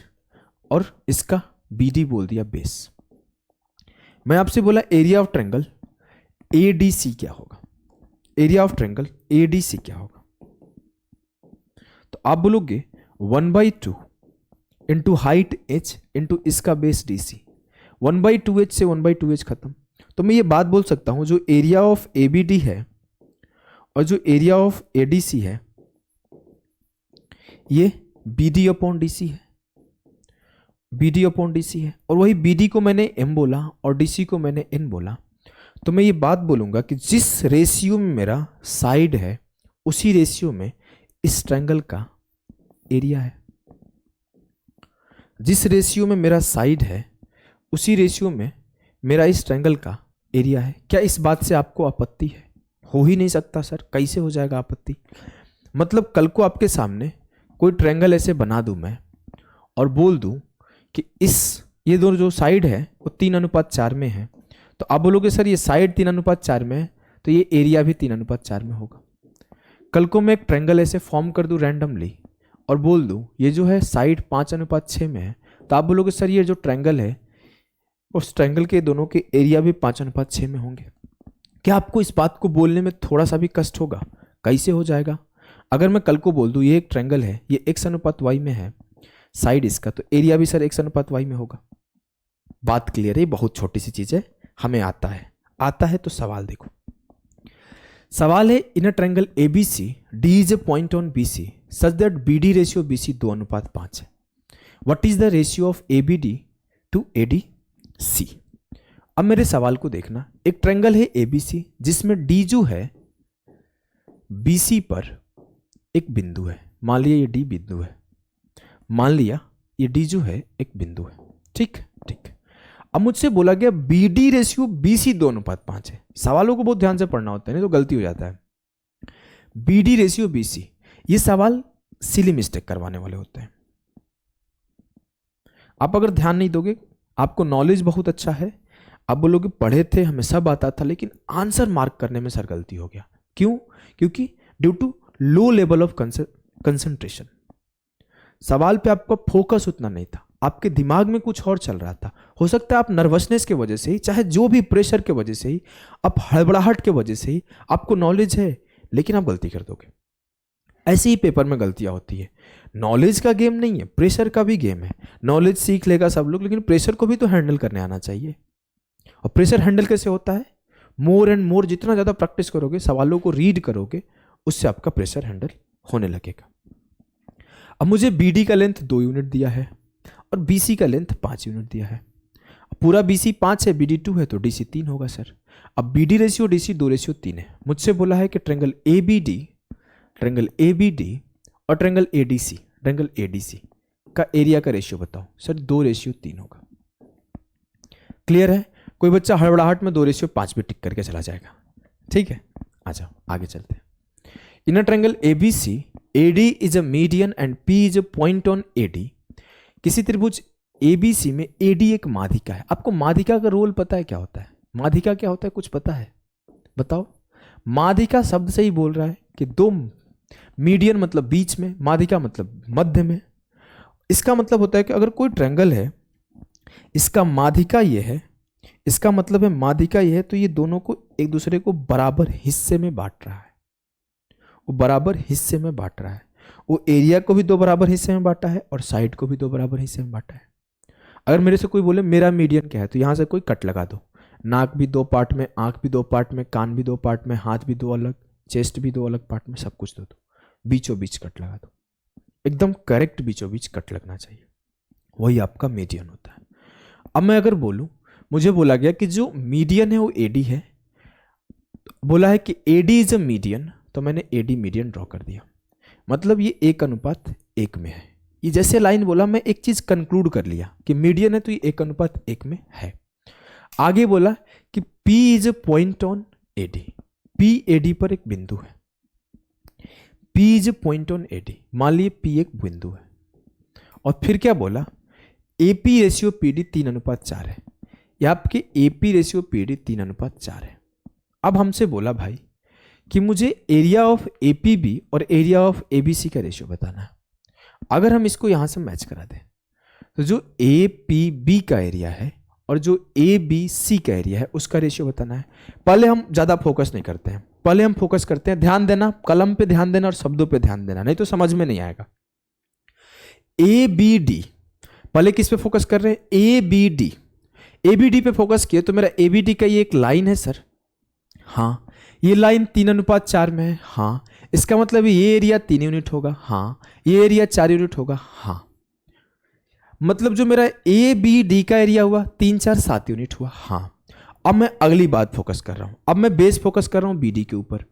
और इसका BD बोल दिया बेस। मैं आपसे बोला एरिया ऑफ ट्रायंगल ADC क्या होगा, एरिया ऑफ ट्रायंगल ADC क्या होगा, तो आप बोलोगे 1/2 इंटू हाइट H इंटू इसका बेस DC, 1/2H से 1/2H खत्म। तो मैं ये बात बोल सकता हूं जो एरिया ऑफ ABD है और जो एरिया ऑफ ADC है ये BD/DC है, BD/DC है, और वही BD को मैंने M बोला और DC को मैंने N बोला। तो मैं ये बात बोलूंगा कि जिस रेशियो में मेरा साइड है उसी रेशियो में इस ट्रायंगल का एरिया है, जिस रेशियो में मेरा साइड है उसी रेशियो में मेरा इस ट्रायंगल का एरिया है। क्या इस बात से आपको आपत्ति है? हो ही नहीं सकता सर, कैसे हो जाएगा आपत्ति? मतलब कल को आपके सामने कोई ट्रायंगल ऐसे बना दूं मैं और बोल दूं कि ये दोनों जो साइड है वो 3:4 में है, तो आप बोलोगे सर ये साइड 3:4 में है तो ये एरिया भी 3:4 में होगा। कल को मैं एक ट्रायंगल ऐसे फॉर्म कर दूं रैंडमली और बोल दूं ये जो है साइड 5:6 में है, तो आप बोलोगे सर ये जो ट्रायंगल है उस ट्रायंगल के दोनों के एरिया भी 5:6 में होंगे। क्या आपको इस बात को बोलने में थोड़ा सा भी कष्ट होगा? कैसे हो जाएगा? अगर मैं कल को बोल दूं ये एक ट्रायंगल है, ये X/Y में है साइड इसका, तो एरिया भी सर X/Y में होगा। बात क्लियर है? बहुत छोटी सी चीज है, हमें आता है। तो सवाल देखो, सवाल है in a triangle ABC D is a point on BC such that BD ratio BC 2:5 है। What is the ratio of ABD to ADC? अब मेरे सवाल को देखना, एक ट्रायंगल है ABC जिसमें D जो है BC पर एक बिंदु है, मान लिया ये D बिंदु है, मान लिया ये D जो है एक बिंदु है, ठीक। अब मुझसे बोला गया BD रेशियो BC 2:5 है। सवालों को बहुत ध्यान से पढ़ना होता है, नहीं तो गलती हो जाता है। BD रेशियो BC, ये सवाल सिली मिस्टेक करवाने वाले होते हैं। आप अगर ध्यान नहीं दोगे, आपको नॉलेज बहुत अच्छा है, आप बोलोगे पढ़े थे हमें सब आता था, लेकिन आंसर मार्क करने में सर गलती हो गया। क्यों? क्योंकि due to low level of concentration. सवाल पे आपका फोकस उतना नहीं था, आपके दिमाग में कुछ और चल रहा था। हो सकता है आप नर्वसनेस के वजह से ही, चाहे जो भी प्रेशर के वजह से ही, आप हड़बड़ाहट के वजह से ही, आपको नॉलेज है लेकिन आप गलती कर दोगे। ऐसे ही पेपर में गलतियां होती है। नॉलेज का गेम नहीं है, प्रेशर का भी गेम है। नॉलेज सीख लेगा सब लोग, लेकिन प्रेशर को भी तो हैंडल करने आना चाहिए। और प्रेशर हैंडल कैसे होता है? मोर एंड मोर जितना ज़्यादा प्रैक्टिस करोगे, सवालों को रीड करोगे, उससे आपका प्रेशर हैंडल होने लगेगा। अब मुझे बीडी का लेंथ 2 यूनिट दिया है और बीसी का लेंथ 5 यूनिट दिया है। पूरा बीसी 5 है, बीडी 2 है, तो डीसी 3 होगा सर। अब बीडी रेशियो डीसी 2:3 है। मुझसे बोला है कि ट्रेंगल एबीडी और ट्रेंगल एडीसी का एरिया का रेशियो बताओ। सर 2:3 होगा। क्लियर है? कोई बच्चा हड़बड़ाहट में 2:5 भी टिक करके चला जाएगा। ठीक है, आ जाओ आगे चलते हैं। In a triangle ABC, AD is a median and P is a point on AD। किसी त्रिभुज ABC में AD एक माध्यिका है। आपको माध्यिका का रोल पता है क्या होता है? माध्यिका क्या होता है, कुछ पता है? बताओ। माध्यिका शब्द से ही बोल रहा है कि दो, मीडियन मतलब बीच में, माध्यिका मतलब मध्य में। इसका मतलब होता है कि अगर कोई ट्रायंगल है, इसका माध्यिका ये है, इसका मतलब है माध्यिका ये है, तो ये दोनों को एक दूसरे को बराबर हिस्से में बांट रहा है। वो बराबर हिस्से में बांट रहा है। वो एरिया को भी 2 बराबर हिस्से में बांटा है और साइड को भी 2 बराबर हिस्से में बांटा है। अगर मेरे से कोई बोले मेरा मीडियन क्या है, तो यहां से कोई कट लगा दो। नाक भी 2 पार्ट में, आंख भी 2 पार्ट में, कान भी 2 पार्ट में, हाथ भी 2 अलग, चेस्ट भी 2 अलग पार्ट में, सब कुछ दो। बीचों बीच कट लगा दो, एकदम करेक्ट बीचों बीच कट लगना चाहिए। वही आपका मीडियन होता है। अब मैं अगर बोलूं, मुझे बोला गया कि जो मीडियन है वो एडी है, बोला है कि एडी इज अ मीडियन, तो मैंने एडी मीडियन ड्रॉ कर दिया। मतलब ये 1:1 में है। ये जैसे लाइन बोला, मैं एक चीज कंक्लूड कर लिया कि मीडियन है, तो ये 1:1 में है। आगे बोला कि P is a point on AD, P AD पर एक बिंदु है। P is a point on AD, मान लीजिए P एक बिंदु है। और फिर क्या बोला, AP रेशियो PD 3:4 है। ये आपके AP रेशियो PD 3:4 है। अब हमसे बोला भाई कि मुझे एरिया ऑफ APB और एरिया ऑफ ABC का रेशियो बताना है। अगर हम इसको यहां से मैच करा दें, तो जो APB का एरिया है और जो ABC का एरिया है, उसका रेशियो बताना है। पहले हम ज्यादा फोकस नहीं करते हैं, पहले हम फोकस करते हैं, ध्यान देना, कलम पे ध्यान देना और शब्दों पे ध्यान देना, नहीं तो समझ में नहीं आएगा। ABD, पहले किस पे फोकस कर रहे हैं? ABD पे फोकस किए तो मेरा ABD का ये एक लाइन है सर। हाँ, ये लाइन 3:4 में है। हाँ, इसका मतलब ये एरिया 3 यूनिट होगा। हाँ, ये एरिया 4 यूनिट होगा। हाँ, मतलब जो मेरा ABD का एरिया हुआ 3, 4, 7 यूनिट हुआ। हाँ, अब मैं अगली बात फोकस कर रहा हूं। अब मैं बेस फोकस कर रहा हूं BD के ऊपर।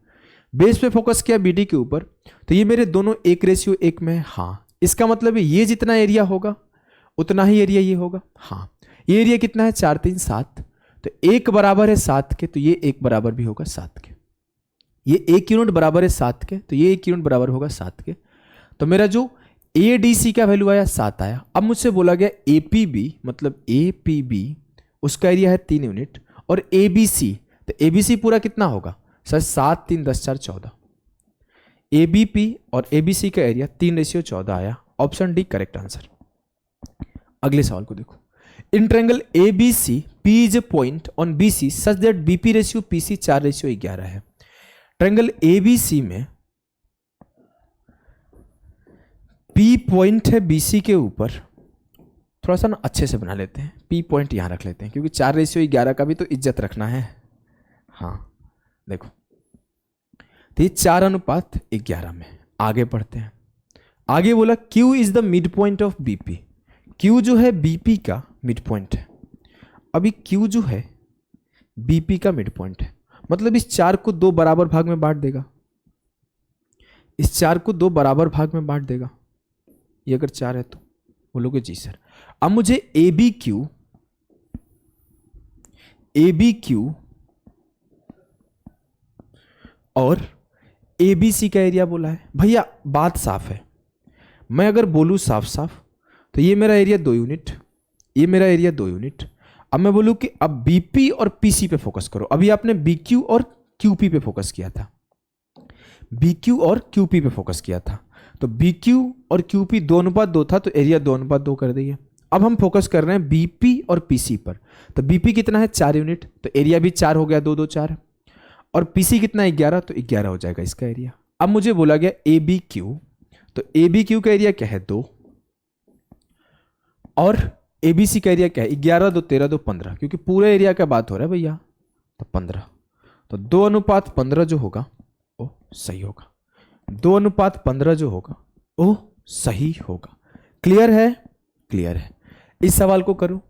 बेस पे फोकस किया BD के ऊपर, तो ये मेरे दोनों 1:1 में है। हाँ, इसका मतलब ये जितना एरिया होगा उतना ही एरिया ये होगा। हाँ, ये एरिया कितना है? 4, 3, 7, तो 1 बराबर है 7 के, तो ये 1 बराबर भी होगा 7 के। ये 1 यूनिट बराबर है 7 के, तो ये 1 यूनिट बराबर होगा 7 के। तो मेरा जो ADC का वैल्यू आया 7 आया। अब मुझसे बोला गया APB, मतलब APB उसका एरिया है 3 यूनिट, और ABC, तो ABC पूरा कितना होगा सर? 7, 3, 10, 4, 14। ABP और ABC का एरिया 3:14 आया। Option D correct answer. अगले सवाल को देखो। In triangle ABC, P is a point on BC such that BP ratio PC 4:11 है। ट्रायंगल ABC में P पॉइंट है BC के ऊपर। थोड़ा सा ना अच्छे से बना लेते हैं, P पॉइंट यहां रख लेते हैं, क्योंकि 4:11 का भी तो इज्जत रखना है। हाँ देखो, तो ये 4:11 में। आगे पढ़ते हैं। आगे बोला Q is the mid point of BP। Q जो है BP का मिड पॉइंट है। अभी Q जो है BP का मिड पॉइंट है, मतलब इस 4 को 2 बराबर भाग में बांट देगा। इस 4 को 2 बराबर भाग में बांट देगा। ये अगर 4 है तो बोलोगे जी सर। अब मुझे ABQ और ABC का एरिया बोला है। भैया बात साफ है, मैं अगर बोलूं साफ साफ, तो ये मेरा एरिया 2 यूनिट, ये मेरा एरिया 2 यूनिट। अब मैं बोलूं कि अब BP और PC पे फोकस करो। अभी आपने BQ और QP पे फोकस किया था, BQ और QP पे फोकस किया था, तो BQ और QP 2:2 था, तो एरिया 2:2 कर दिए। अब हम फोकस कर रहे हैं बीपी और पीसी पर। तो बीपी कितना है 4 यूनिट, तो एरिया भी 4 हो गया, 2 2 4। और पीसी कितना 11, तो 11 हो जाएगा इसका एरिया। अब मुझे बोला गया ए बी क्यू, तो ए बी क्यू का एरिया क्या है 2, और ए बी सी का एरिया क्या है 11 2 13 2 15, क्योंकि पूरे एरिया का बात हो रहा है भैया, तो 15। तो 2:15 जो होगा वो सही होगा, 2:15 जो होगा वो सही होगा। क्लियर है? क्लियर है। इस सवाल को करो।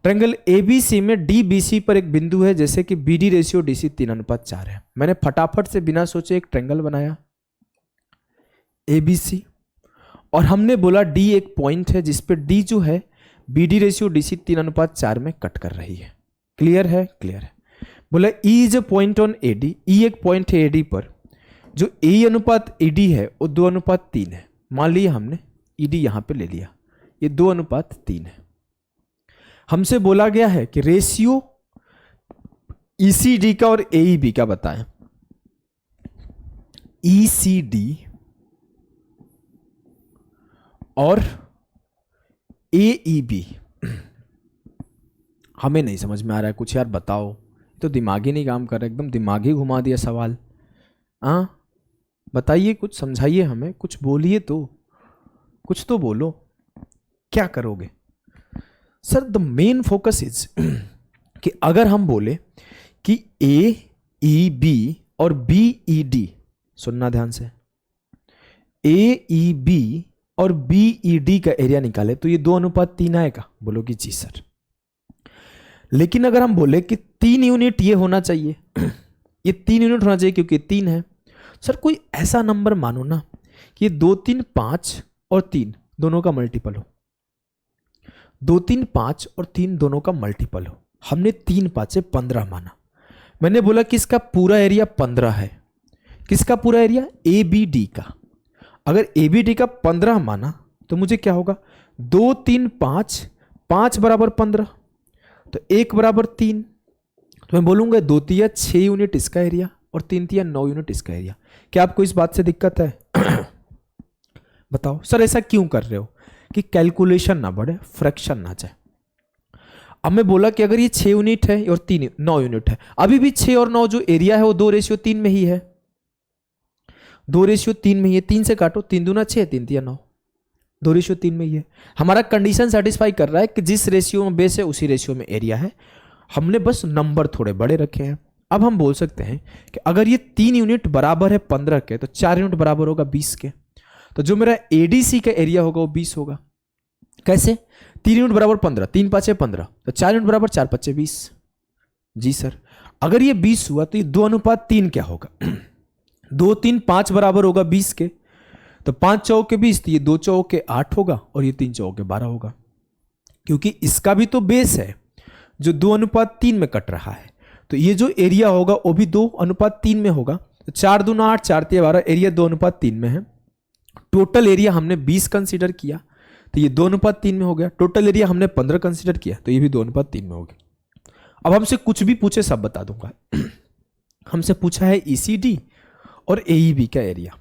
ट्रायंगल एबीसी में डीबीसी पर एक बिंदु है, जैसे कि बीडी रेशियो डीसी 3:4 है। मैंने फटाफट से बिना सोचे एक ट्रायंगल बनाया एबीसी, और हमने बोला डी एक पॉइंट है जिसपे डी जो है बीडी रेशियो डीसी 3:4 में कट कर रही है। क्लियर है? क्लियर है। बोला E is a point on AD, E एक पॉइंट है एडी पर, जो ए अनुपात ईडी है वो 2:3 है। मान लिया हमने ईडी यहां पे ले लिया, ये 2:3 है। हमसे बोला गया है कि रेशियो ईसीडी का और एईबी का बताएं। ईसीडी और एईबी हमें नहीं समझ में आ रहा है कुछ, यार बताओ। तो दिमाग ही नहीं काम कर रहा, एकदम दिमाग ही घुमा दिया सवाल। हाँ बताइए, कुछ समझाइए हमें, कुछ बोलिए, तो कुछ तो बोलो, क्या करोगे? Sir the main focus is कि अगर हम बोले कि ए ई बी और बी ई डी, सुनना ध्यान से, ए ई बी और बी ई डी का एरिया निकाले तो ये 2:3 आएगा। बोलो कि जी सर। लेकिन अगर हम बोले कि 3 यूनिट ये होना चाहिए, ये 3 यूनिट होना चाहिए क्योंकि 3 है। सर कोई ऐसा नंबर मानो ना कि 2 3 5 और 3 दोनों का मल्टीपल हो, 2 3 5 और 3 दोनों का मल्टीपल हो। हमने 3 5 15 माना। मैंने बोला कि इसका पूरा एरिया 15 है। किसका पूरा एरिया? ए बी डी का। अगर ए बी डी का 15 माना तो मुझे क्या होगा, 2 3 5, 5 बराबर 15, तो 1 बराबर 3। तो मैं बोलूंगा 2 3 6 यूनिट इसका एरिया और 3 3 9 यूनिट इसका एरिया। क्या आपको इस बात से दिक्कत है? बताओ सर ऐसा क्यों कर रहे हो कि कैलकुलेशन ना बढ़े, फ्रैक्शन ना जाए। अब मैं बोला कि अगर ये 6 यूनिट है और 9 यूनिट है, अभी भी 6 और 9 जो एरिया है वो 2:3 में ही है, 2:3 में ही है। 3 से काटो, 3 दूना 6, 3 3 9, 2:3 में ही है। हमारा कंडीशन सेटिस्फाई कर रहा है कि जिस रेशियो में बेस है उसी रेशियो में एरिया है। हमने बस नंबर थोड़े बड़े रखे हैं। अब हम बोल सकते हैं कि अगर ये 3 यूनिट बराबर है 15 के, तो 4 यूनिट बराबर होगा 20 के। तो जो मेरा एडीसी का एरिया होगा वो 20 होगा। कैसे? 3 यूनिट बराबर 15, 3 5 15, तो 4 यूनिट बराबर 4 5 20। जी सर। अगर ये 20 हुआ तो ये 2:3 क्या होगा? 2 3 5 बराबर होगा 20 के, तो 5 चौके 20, तो ये 2 चौके 8 होगा और ये 3 चौके 12 होगा, क्योंकि इसका भी तो बेस है जो 2:3 में कट रहा है। तो ये जो एरिया होगा वो भी 2:3 में होगा। तो 4 दूना 8, 4 3 12, एरिया 2:3 में है। टोटल एरिया हमने 20 कंसीडर किया तो ये 2:3 में हो गया। टोटल एरिया हमने 15 कंसीडर किया तो ये भी 2:3 में हो गया। अब हमसे कुछ भी पूछे सब बता दूंगा। हमसे पूछा है ईसीडी और एईबी का एरिया।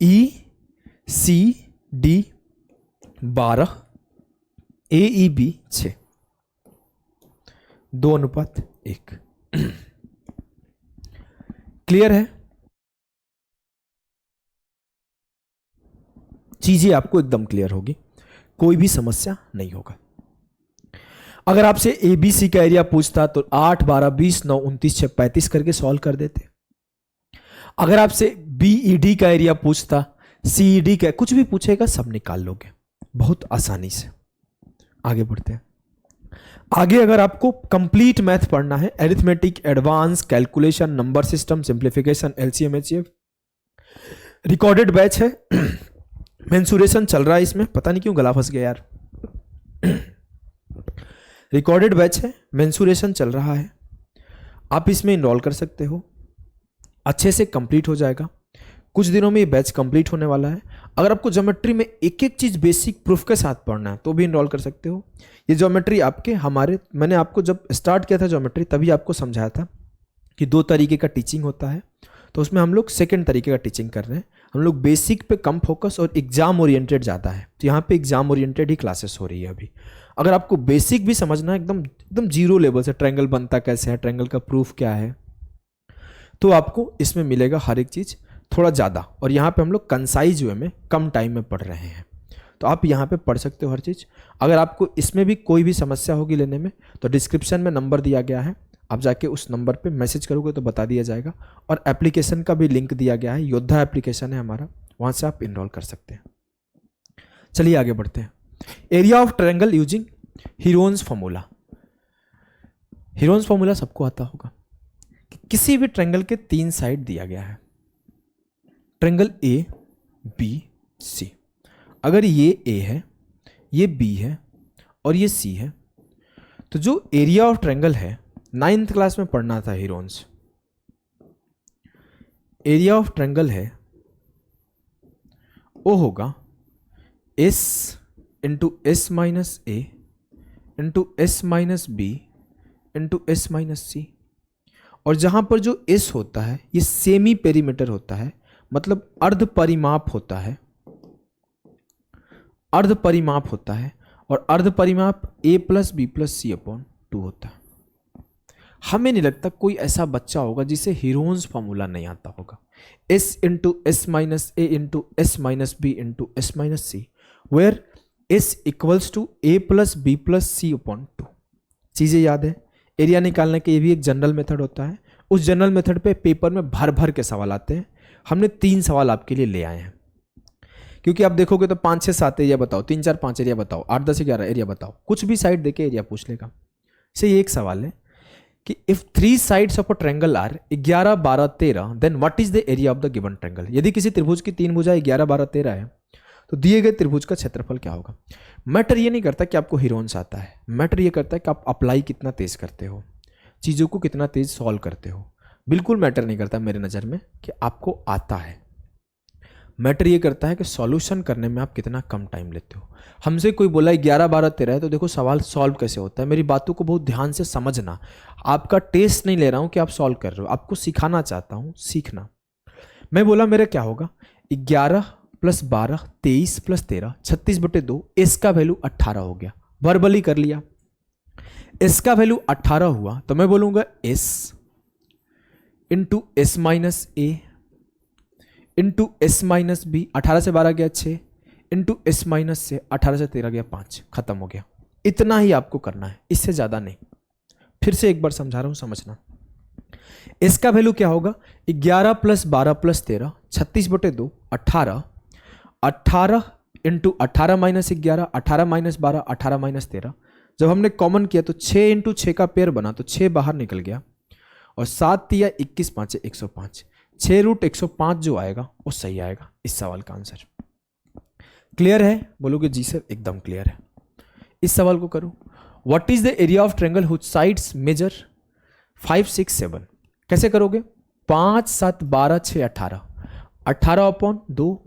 ई सी डी 12, एईबी 6, 2:1। क्लियर है? चीजें आपको एकदम क्लियर होगी, कोई भी समस्या नहीं होगा। अगर आपसे एबीसी का एरिया पूछता तो 8 12 20 9 29 6 35 करके सॉल्व कर देते। अगर आपसे बीईडी का एरिया पूछता, सीईडी का, कुछ भी पूछेगा सब निकाल लोगे बहुत आसानी से। आगे बढ़ते हैं। आगे अगर आपको कंप्लीट मैथ पढ़ना है, arithmetic, advance, calculation, number system, simplification, LCM, HCF, recorded batch है। मेंसुरेशन चल रहा है इसमें, पता नहीं क्यों गला फंस गया यार। रिकॉर्डेड बैच है, मेंसुरेशन चल रहा है, आप इसमें इनरोल कर सकते हो। अच्छे से कंप्लीट हो जाएगा, कुछ दिनों में ये बैच कंप्लीट होने वाला है। अगर आपको ज्योमेट्री में एक एक चीज बेसिक प्रूफ के साथ पढ़ना है तो भी इनरोल कर सकते हो। ये ज्योमेट्री आपके मैंने आपको जब स्टार्ट किया था ज्योमेट्री तभी आपको समझाया था कि 2 तरीके का टीचिंग होता है, तो उसमें हम लोग सेकेंड तरीके का टीचिंग कर रहे हैं। हम लोग बेसिक पे कम फोकस और एग्जाम ओरिएंटेड ज़्यादा है, तो यहाँ पे एग्जाम ओरिएंटेड ही क्लासेस हो रही है अभी। अगर आपको बेसिक भी समझना है एकदम एकदम जीरो लेवल से, ट्रायंगल बनता कैसे है, ट्रायंगल का प्रूफ क्या है, तो आपको इसमें मिलेगा हर एक चीज़ थोड़ा ज़्यादा। और यहाँ पे हम लोग कंसाइज वे में कम टाइम में पढ़ रहे हैं, तो आप यहाँ पे पढ़ सकते हो हर चीज़। अगर आपको इसमें भी कोई भी समस्या होगी लेने में, तो डिस्क्रिप्शन में नंबर दिया गया है, आप जाके उस नंबर पे मैसेज करोगे तो बता दिया जाएगा। और एप्लीकेशन का भी लिंक दिया गया है, योद्धा एप्लीकेशन है हमारा, वहाँ से आप इनरोल कर सकते हैं। चलिए आगे बढ़ते हैं। Area of triangle using Heron's formula. Heron's formula सबको आता होगा कि किसी भी ट्रायंगल के 3 साइड दिया गया है, ट्रायंगल ए बी सी। अगर ये ए है, ये बी है और ये सी है, तो जो एरिया ऑफ ट्रायंगल है 9th क्लास में पढ़ना था हीरोन्स, एरिया ऑफ ट्रायंगल है वो होगा S into S minus A into S minus B into S minus C. और जहां पर जो एस होता है ये सेमी पेरीमीटर होता है, मतलब अर्ध परिमाप होता है, अर्ध परिमाप होता है। और अर्ध परिमाप a plus B plus C upon 2 होता है। हमें नहीं लगता कोई ऐसा बच्चा होगा जिसे हीरोन्स फॉर्मूला नहीं आता होगा। s into S minus A into S minus B into S minus C, where s equals to a plus B plus C upon 2। चीज़ें याद है। एरिया निकालने के ये भी एक जनरल मेथड होता है। उस जनरल मेथड पे पेपर में भर भर के सवाल आते हैं। हमने 3 सवाल आपके लिए ले आए हैं, क्योंकि आप देखोगे तो 5 6 7 एरिया बताओ, 3 4 5 एरिया बताओ, 8 10 11 एरिया बताओ, कुछ भी साइड देके एरिया पूछ लेगा। से ये एक सवाल है कि if 3 sides of a triangle are 11 12 13 then what is the area of the given triangle. यदि किसी त्रिभुज की 3 भुजाएं 11 12 13 है, तो दिए गए त्रिभुज का क्षेत्रफल क्या होगा। मैटर ये नहीं करता कि आपको हीरोन्स आता है, मैटर ये करता है कि आप अप्लाई कितना तेज करते हो, चीज़ों को कितना तेज सॉल्व करते हो। बिल्कुल मैटर नहीं करता मेरे नज़र में कि आपको आता है, मैटर ये करता है कि सॉल्यूशन करने में आप कितना कम टाइम लेते हो। हमसे कोई बोला 11 12 13 है, तो देखो सवाल सॉल्व कैसे होता है। मेरी बातों को बहुत ध्यान से समझना। आपका टेस्ट नहीं ले रहा हूँ कि आप सॉल्व कर रहे हो, आपको सिखाना चाहता हूँ, सीखना। मैं बोला मेरा क्या होगा, 11 प्लस 12 23 प्लस 13 36/2, एस का वैल्यू 18 हो गया। वर्बली कर लिया, एस का वैल्यू 18 हुआ तो मैं बोलूँगा S into S minus A into S minus B, 18 से 12 गया 6, इंटू एस माइनस से 18 से 13 गया 5, खत्म हो गया। इतना ही आपको करना है, इससे ज़्यादा नहीं। फिर से एक बार समझा रहा हूँ, समझना। एस का वैल्यू क्या होगा, 11 plus 12 plus 13 36/2 18, 18 into 18 minus 11, 18 minus 12 18 minus 13। जब हमने कॉमन किया तो 6 इंटू 6 का पेयर बना, तो 6 बाहर निकल गया और 7 दिया 21 5 105। 6√105 जो आएगा वो सही आएगा इस सवाल का आंसर। क्लियर है? बोलोगे जी सर एकदम क्लियर है। इस सवाल को करो, what is the area of triangle which sides measure 5 6 7। कैसे करोगे, 5 7 12 6 18, 18/2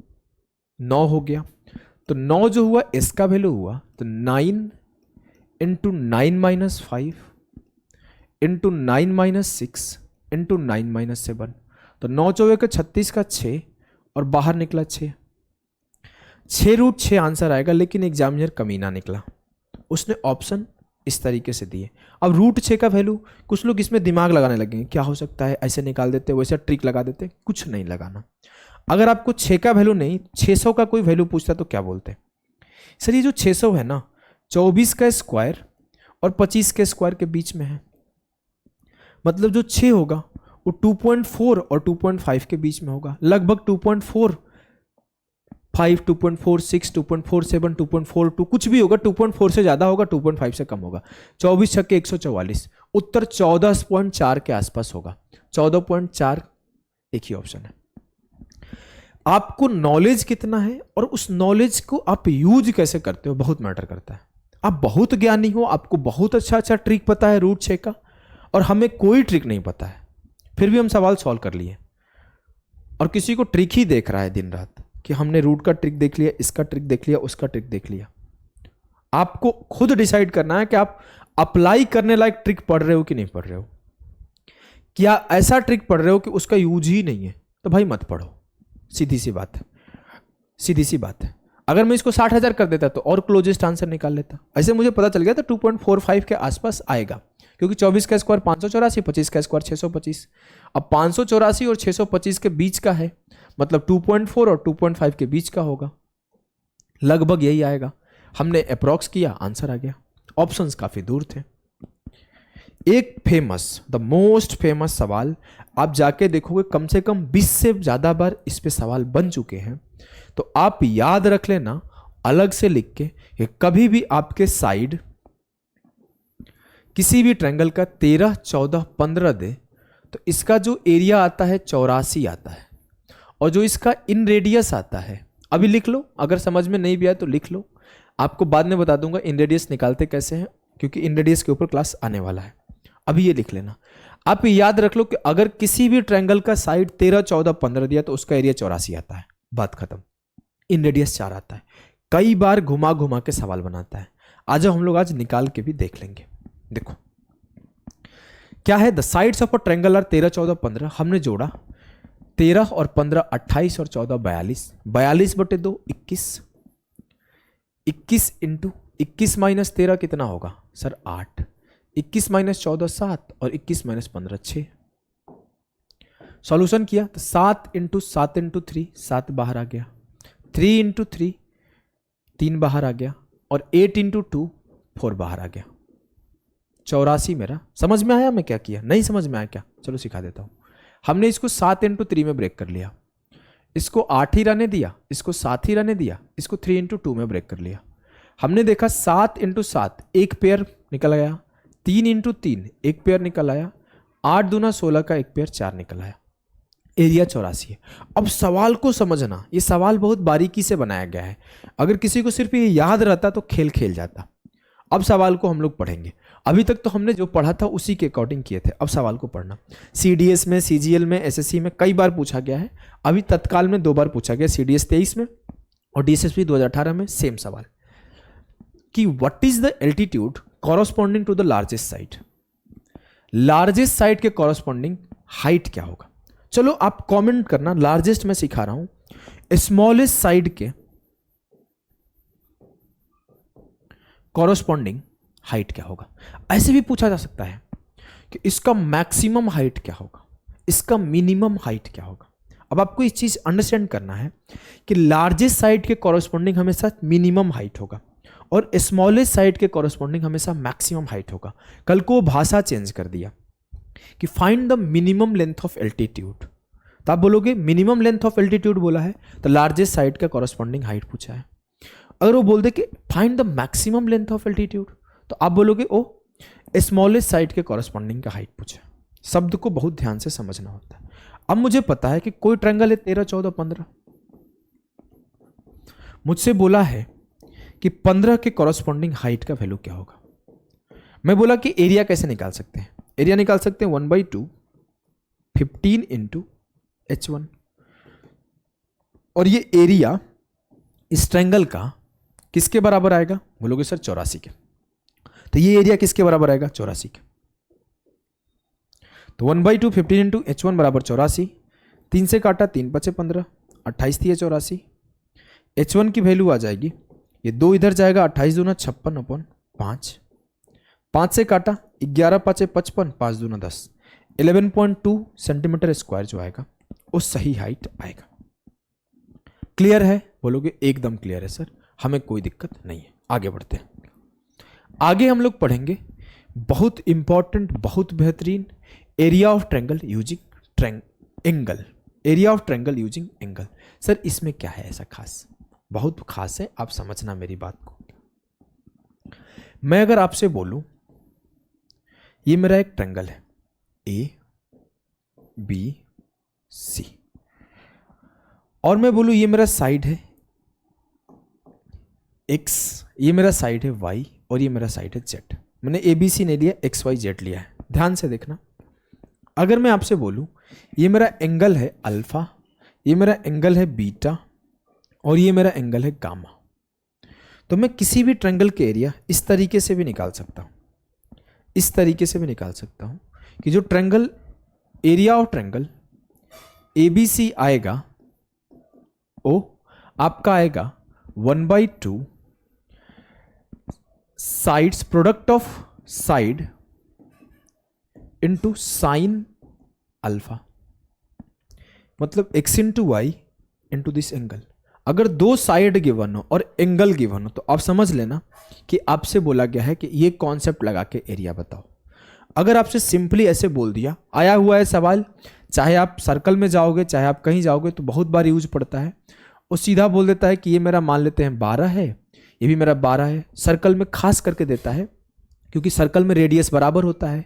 9 हो गया। तो 9 जो हुआ इसका वैल्यू हुआ तो 9 into 9 minus 5 into 9 minus 6 into 9 minus 7। तो 9 चौके का 36 का 6 और बाहर निकला 6। 6√6 आंसर आएगा, लेकिन एग्जामिनर कमीना निकला, उसने ऑप्शन इस तरीके से दिए। अब √6 का वैल्यू, कुछ लोग इसमें दिमाग लगाने लगे, क्या हो सकता है, ऐसे निकाल देते, वैसे ट्रिक लगा देते। कुछ नहीं लगाना। अगर आपको 6 का वैल्यू नहीं 600 का कोई वैल्यू पूछता तो क्या बोलते, सर ये जो 600 है ना 24 का स्क्वायर और 25 के स्क्वायर के बीच में है, मतलब जो 6 होगा वो 2.4 और 2.5 के बीच में होगा, लगभग 2.45 2.46 2.47 2.42 कुछ भी होगा, 2.4 से ज्यादा होगा, 2.5 से कम होगा। 24 छक्के 144, उत्तर 14.4 के आसपास होगा। 14.4 एक ही ऑप्शन है। आपको नॉलेज कितना है और उस नॉलेज को आप यूज कैसे करते हो बहुत मैटर करता है। आप बहुत ज्ञानी हो, आपको बहुत अच्छा अच्छा ट्रिक पता है √6 का, और हमें कोई ट्रिक नहीं पता है, फिर भी हम सवाल सॉल्व कर लिए। और किसी को ट्रिक ही देख रहा है दिन रात कि हमने रूट का ट्रिक देख लिया, इसका ट्रिक देख लिया, उसका ट्रिक देख लिया। आपको खुद डिसाइड करना है कि आप अप्लाई करने लायक ट्रिक पढ़ रहे हो कि नहीं पढ़ रहे हो। क्या ऐसा ट्रिक पढ़ रहे हो कि उसका यूज ही नहीं है, तो भाई मत पढ़ो, सीधी सी बात है, सीधी सी बात है। अगर मैं इसको 60,000 कर देता तो और क्लोजेस्ट आंसर निकाल लेता। ऐसे मुझे पता चल गया था 2.45 के आसपास आएगा, क्योंकि 24 का स्क्वायर 584, 25 का स्क्वायर 625। अब 584 और 625 के बीच का है, मतलब 2.4 और 2.5 के बीच का होगा, लगभग यही आएगा। हमने अप्रॉक्स किया, आंसर आ गया। ऑप्शंस काफी दूर थे। एक फेमस, द मोस्ट फेमस सवाल आप जाके देखोगे, कम से कम 20 से ज्यादा बार इस पे सवाल बन चुके हैं, तो आप याद रख लेना अलग से लिख के कि कभी भी आपके साइड किसी भी ट्रायंगल का 13, 14, 15 दे तो इसका जो एरिया आता है 84 आता है, और जो इसका इन रेडियस आता है, अभी लिख लो, अगर समझ में नहीं भी आया तो लिख लो, आपको बाद में बता दूंगा इन रेडियस निकालते कैसे हैं, क्योंकि इन रेडियस के ऊपर क्लास आने वाला है। अभी ये लिख लेना, आप याद रख लो कि अगर किसी भी ट्रायंगल का साइड 13, 14, 15 दिया तो उसका एरिया 84 आता है, बात खत्म। इन रेडियस 4 आता है। कई बार घुमा घुमा के सवाल बनाता है। आज हम लोग आज निकाल के भी देख लेंगे। देखो क्या है, the sides of a triangle are 13, 14, 15। हमने जोड़ा 13 और 15 28 और 14 42, 42 बटे 2 21, 21 इंटू 21 माइनस 13 कितना होगा सर 8, 21 माइनस 14 7 और 21 माइनस 15 6। सॉल्यूशन किया तो 7 इंटू 7 इंटू 3 7 बाहर आ गया, 3 इंटू 3 3 बाहर आ गया, और 8 इंटू 2 4 बाहर आ गया। 84 मेरा। समझ में आया मैं क्या किया? नहीं समझ में आया क्या? चलो सिखा देता हूं। हमने इसको 7 इंटू 3 में ब्रेक कर लिया, इसको 8 ही रहने दिया, इसको 7 ही रहने दिया, इसको 3 इंटू 2 में ब्रेक कर लिया। हमने देखा 7 इंटू 7 एक पेयर निकल आया, 3 इंटू 3 एक पेयर निकल आया, 8 दूना 16 का एक पेयर 4 निकल आया। एरिया 84 है। अब सवाल को समझना, ये सवाल बहुत बारीकी से बनाया गया है। अगर किसी को सिर्फ ये याद रहता तो खेल खेल जाता। अब सवाल को हम लोग पढ़ेंगे। अभी तक तो हमने जो पढ़ा था उसी के अकॉर्डिंग किए थे। अब सवाल को पढ़ना। सीडीएस में, सीजीएल में, एसएससी में कई बार पूछा गया है। अभी तत्काल में 2 बार पूछा गया, सीडीएस 23 में और डीएसएसपी 2018 में। सेम सवाल कि what is the altitude corresponding to the largest side. Largest side के कॉरस्पॉन्डिंग हाइट क्या होगा? चलो आप कमेंट करना, लार्जेस्ट मैं सिखा रहा हूं, स्मॉलेस्ट साइड के कॉरस्पॉन्डिंग हाइट क्या होगा। ऐसे भी पूछा जा सकता है कि इसका मैक्सिमम हाइट क्या होगा, इसका मिनिमम हाइट क्या होगा। अब आपको इस चीज अंडरस्टैंड करना है कि लार्जेस्ट साइड के कॉरस्पॉन्डिंग हमेशा मिनिमम हाइट होगा और स्मॉलेस्ट साइड के कॉरस्पॉन्डिंग हमेशा मैक्सिमम हाइट होगा। कल को भाषा चेंज कर दिया कि find the minimum length of altitude, तो आप बोलोगे मिनिमम लेंथ ऑफ एल्टीट्यूड बोला है तो लार्जेस्ट साइड का कॉरस्पॉन्डिंग हाइट पूछा है। अगर वो बोल दे कि find the maximum length of altitude तो आप बोलोगे ओ स्मॉलेस्ट साइड के कॉरस्पॉन्डिंग का हाइट पूछा। शब्द को बहुत ध्यान से समझना होता है। अब मुझे पता है कि कोई ट्रायंगल है 13, 14, 15, मुझसे बोला है कि 15 के कॉरस्पॉन्डिंग हाइट का वैल्यू क्या होगा। मैं बोला कि एरिया कैसे निकाल सकते हैं। एरिया निकाल सकते हैं 1/2 15 इंटू H1, और ये एरिया इस ट्रायंगल का किसके बराबर आएगा? बोलोगे सर 84 के। तो ये एरिया किसके बराबर आएगा? 84 के। तो 1/2 15 इंटू H1 बराबर 84। 3 से काटा 3 बचे 15, 28 थी 84। H1 की वैल्यू आ जाएगी, ये 2 इधर जाएगा, 28 दूना 56/5। 5 से काटा 11 5 55, 5 दूना 10, 11.2 सेंटीमीटर स्क्वायर जो आएगा वो सही हाइट आएगा। क्लियर है? बोलोगे एकदम क्लियर है सर, हमें कोई दिक्कत नहीं है। आगे बढ़ते हैं। आगे हम लोग पढ़ेंगे बहुत इंपॉर्टेंट, बहुत बेहतरीन area of triangle using angle. Area of triangle using angle. Sir इसमें क्या है ऐसा खास? बहुत खास है, आप समझना मेरी बात को। मैं अगर आपसे बोलूं ये मेरा एक ट्रायंगल है ए बी सी, और मैं बोलूं ये मेरा साइड है x, ये मेरा साइड है y और ये मेरा साइड है z। मैंने ए बी सी नहीं लिया, एक्स वाई जेड लिया है। ध्यान से देखना। अगर मैं आपसे बोलूं ये मेरा एंगल है अल्फा, ये मेरा एंगल है बीटा और ये मेरा एंगल है गामा, तो मैं किसी भी ट्रायंगल के एरिया इस तरीके से भी निकाल सकता हूं, इस तरीके से भी निकाल सकता हूं कि जो triangle area of triangle ABC आएगा ओ आपका आएगा 1/2 sides, product of side into sine alpha, मतलब x into Y into this angle. अगर दो साइड गिवन हो और एंगल गिवन हो तो आप समझ लेना कि आपसे बोला गया है कि ये कॉन्सेप्ट लगा के एरिया बताओ। अगर आपसे सिंपली ऐसे बोल दिया, आया हुआ है सवाल, चाहे आप सर्कल में जाओगे चाहे आप कहीं जाओगे तो बहुत बार यूज पड़ता है, वो सीधा बोल देता है कि ये मेरा मान लेते हैं 12 है, ये भी मेरा 12 है। सर्कल में खास करके देता है क्योंकि सर्कल में रेडियस बराबर होता है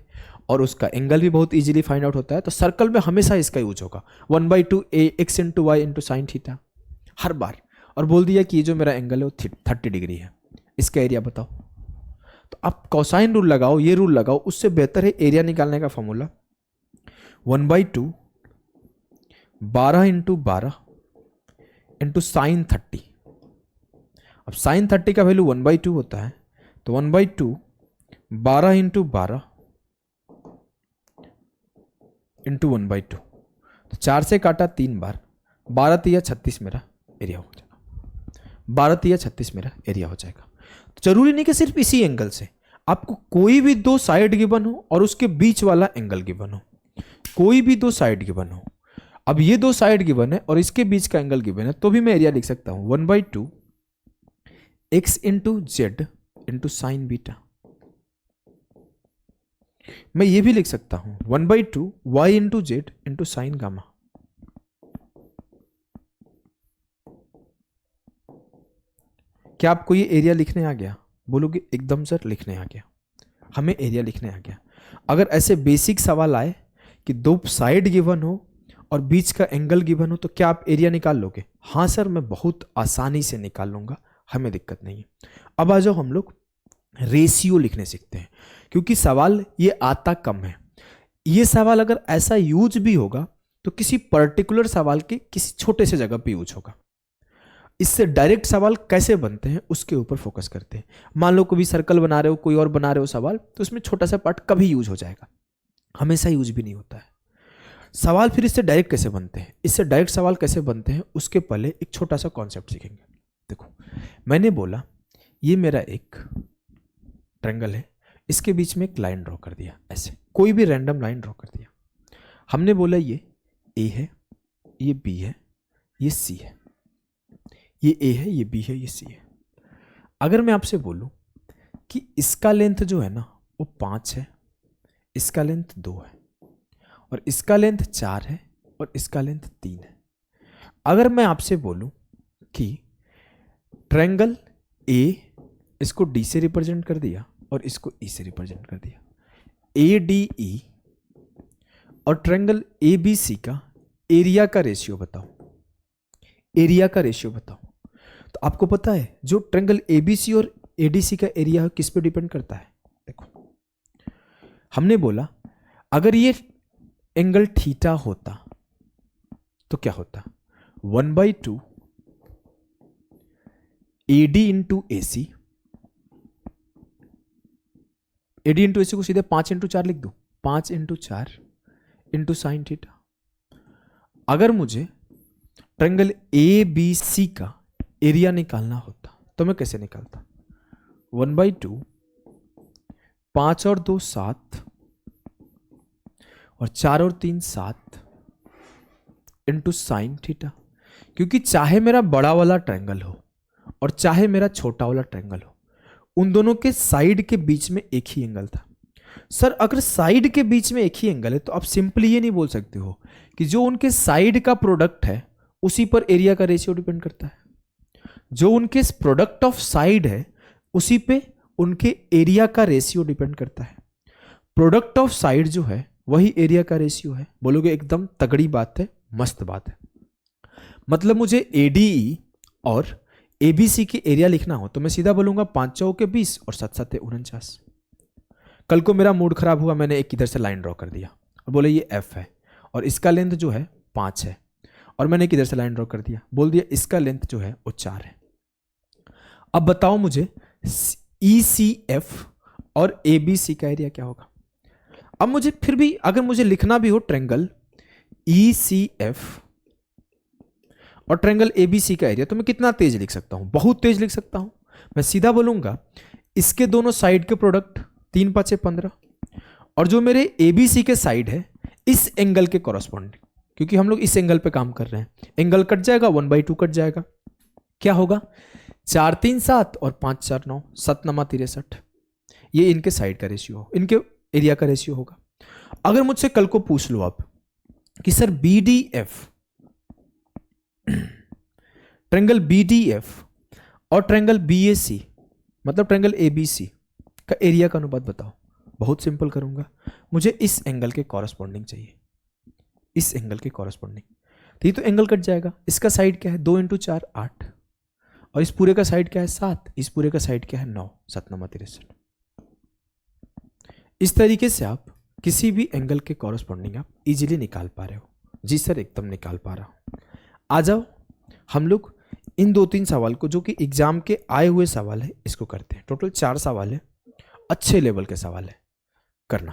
और उसका एंगल भी बहुत इजीली फाइंड आउट होता है, तो सर्कल में हमेशा इसका यूज होगा 1/2 x into Y into sine theta हर बार। और बोल दिया कि ये जो मेरा एंगल है वो 30 डिग्री है, इसका एरिया बताओ। तो आप कोसाइन रूल लगाओ, ये रूल लगाओ, उससे बेहतर है एरिया निकालने का फॉर्मूला 1/2 12 इंटू 12 इंटू साइन 30। अब साइन 30 का वैल्यू 1/2 होता है, तो 1/2 12 इंटू 12 इंटू 1/2, तो 4 से काटा 3 बार, 12 तिया 36 मेरा एरिया हो जाएगा। 12 तिया 36 मेरा एरिया हो जाएगा। तो जरूरी नहीं कि सिर्फ इसी एंगल से, आपको कोई भी दो साइड गिवन हो और उसके बीच वाला एंगल गिवन हो, कोई भी दो साइड गिवन हो। अब ये दो साइड गिवन है और इसके बीच का एंगल गिवन है, तो भी मैं एरिया लिख सकता हूं 1/2 x into Z into sine beta. मैं ये भी लिख सकता हूं 1/2 y into Z into sine gamma. क्या आपको ये एरिया लिखने आ गया? बोलोगे एकदम सर लिखने आ गया, हमें एरिया लिखने आ गया। अगर ऐसे बेसिक सवाल आए कि दो साइड गिवन हो और बीच का एंगल गिवन हो तो क्या आप एरिया निकाल लोगे? हाँ सर मैं बहुत आसानी से निकाल लूंगा, हमें दिक्कत नहीं है। अब आ जाओ हम लोग रेशियो लिखने सीखते हैं, क्योंकि सवाल ये आता कम है। ये सवाल अगर ऐसा यूज भी होगा तो किसी पर्टिकुलर सवाल के किसी छोटे से जगह पे यूज होगा। इससे डायरेक्ट सवाल कैसे बनते हैं उसके ऊपर फोकस करते हैं। मान लो कभी सर्कल बना रहे हो, कोई और बना रहे हो सवाल, तो उसमें छोटा सा पार्ट कभी यूज हो जाएगा, हमेशा यूज भी नहीं होता है। सवाल फिर इससे डायरेक्ट कैसे बनते हैं, इससे डायरेक्ट सवाल कैसे बनते हैं उसके पहले एक छोटा सा कॉन्सेप्ट सीखेंगे। देखो मैंने बोला ये मेरा एक ट्रायंगल है, इसके बीच में एक लाइन ड्रॉ कर दिया, ऐसे कोई भी रैंडम लाइन ड्रॉ कर दिया। हमने बोला ये ए है, ये बी है, ये सी है, ये ए है, ये बी है, ये सी है। अगर मैं आपसे बोलूं कि इसका लेंथ जो है ना वो 5 है, इसका लेंथ 2 है और इसका लेंथ 4 है और इसका लेंथ 3 है। अगर मैं आपसे बोलूं कि ट्रायंगल ए, इसको डी से रिप्रेजेंट कर दिया और इसको ई से रिप्रेजेंट कर दिया, ए डी ई, और ट्रायंगल ए बी सी का एरिया का रेशियो बताओ, एरिया का रेशियो बताओ। तो आपको पता है जो ट्रायंगल ए बी सी और ए डी सी का एरिया है किस पे डिपेंड करता है? देखो हमने बोला अगर ये एंगल थीटा होता तो क्या होता, 1/2 A D into A C, A D into A C को सीधे 5 इंटू 4 लिख दो, 5 इंटू 4 इंटू साइन थीटा। अगर मुझे ट्रायंगल ए बी सी का एरिया निकालना होता तो मैं कैसे निकालता, 1/2 5 और 2 7 और 4 और 3 7 इंटू साइन थीटा। क्योंकि चाहे मेरा बड़ा वाला ट्रायंगल हो और चाहे मेरा छोटा वाला ट्रायंगल हो, उन दोनों के साइड के बीच में एक ही एंगल था। सर अगर साइड के बीच में एक ही एंगल है तो आप सिंपली ये नहीं बोल सकते हो कि जो उनके साइड का प्रोडक्ट है उसी पर एरिया का रेशियो डिपेंड करता है। जो उनके प्रोडक्ट ऑफ साइड है उसी पे उनके एरिया का रेशियो डिपेंड करता है। प्रोडक्ट ऑफ साइड जो है वही एरिया का रेशियो है। बोलोगे एकदम तगड़ी बात है, मस्त बात है। मतलब मुझे एडीई और एबीसी की एरिया लिखना हो तो मैं सीधा बोलूंगा 5 चौके 20 और 7 7 49। कल को मेरा मूड खराब हुआ, मैंने एक इधर से लाइन ड्रॉ कर दिया और बोले ये एफ है और इसका लेंथ जो है 5 है, और मैंने एक इधर से लाइन ड्रॉ कर दिया, बोल दिया इसका लेंथ जो है वो 4 है। अब बताओ मुझे ई सी एफ और ए बी सी का एरिया क्या होगा। अब मुझे फिर भी अगर मुझे लिखना भी हो ट्रायंगल ई सी एफ और ट्रायंगल एबीसी का एरिया, तो मैं कितना तेज लिख सकता हूं? बहुत तेज लिख सकता हूं। मैं सीधा बोलूंगा इसके दोनों साइड के प्रोडक्ट 3 × 5 = 15, और जो मेरे एबीसी के साइड है इस एंगल के कॉरस्पॉन्डिंग, क्योंकि हम लोग इस एंगल पे काम कर रहे हैं, एंगल कट जाएगा, 1/2 कट जाएगा, क्या होगा? 4 3 7 और 5 4 9, 7 9 63। ये इनके साइड का रेशियो, इनके एरिया का रेशियो होगा। अगर मुझसे कल को पूछ लो आप कि सर बीडीएफ, ट्रायंगल बीडीएफ और ट्रायंगल बीएसी मतलब ट्रायंगल एबीसी का एरिया का अनुपात बताओ, बहुत सिंपल करूंगा, मुझे इस एंगल के कॉरस्पॉन्डिंग चाहिए, इस एंगल के कॉरस्पॉन्डिंग। तो ये तो एंगल कट जाएगा, इसका साइड क्या है? 2 × 4 8, और इस पूरे का साइड क्या है? 7, इस पूरे का साइड क्या है? 9, 7 9 63। इस तरीके से आप किसी भी एंगल के कॉरस्पॉन्डिंग आप इजीली निकाल पा रहे हो। जी सर एकदम निकाल पा रहा हूं। आ जाओ हम लोग इन 2-3 सवाल को, जो कि एग्जाम के आए हुए सवाल है, इसको करते हैं। टोटल 4 सवाल है, अच्छे लेवल के सवाल है, करना।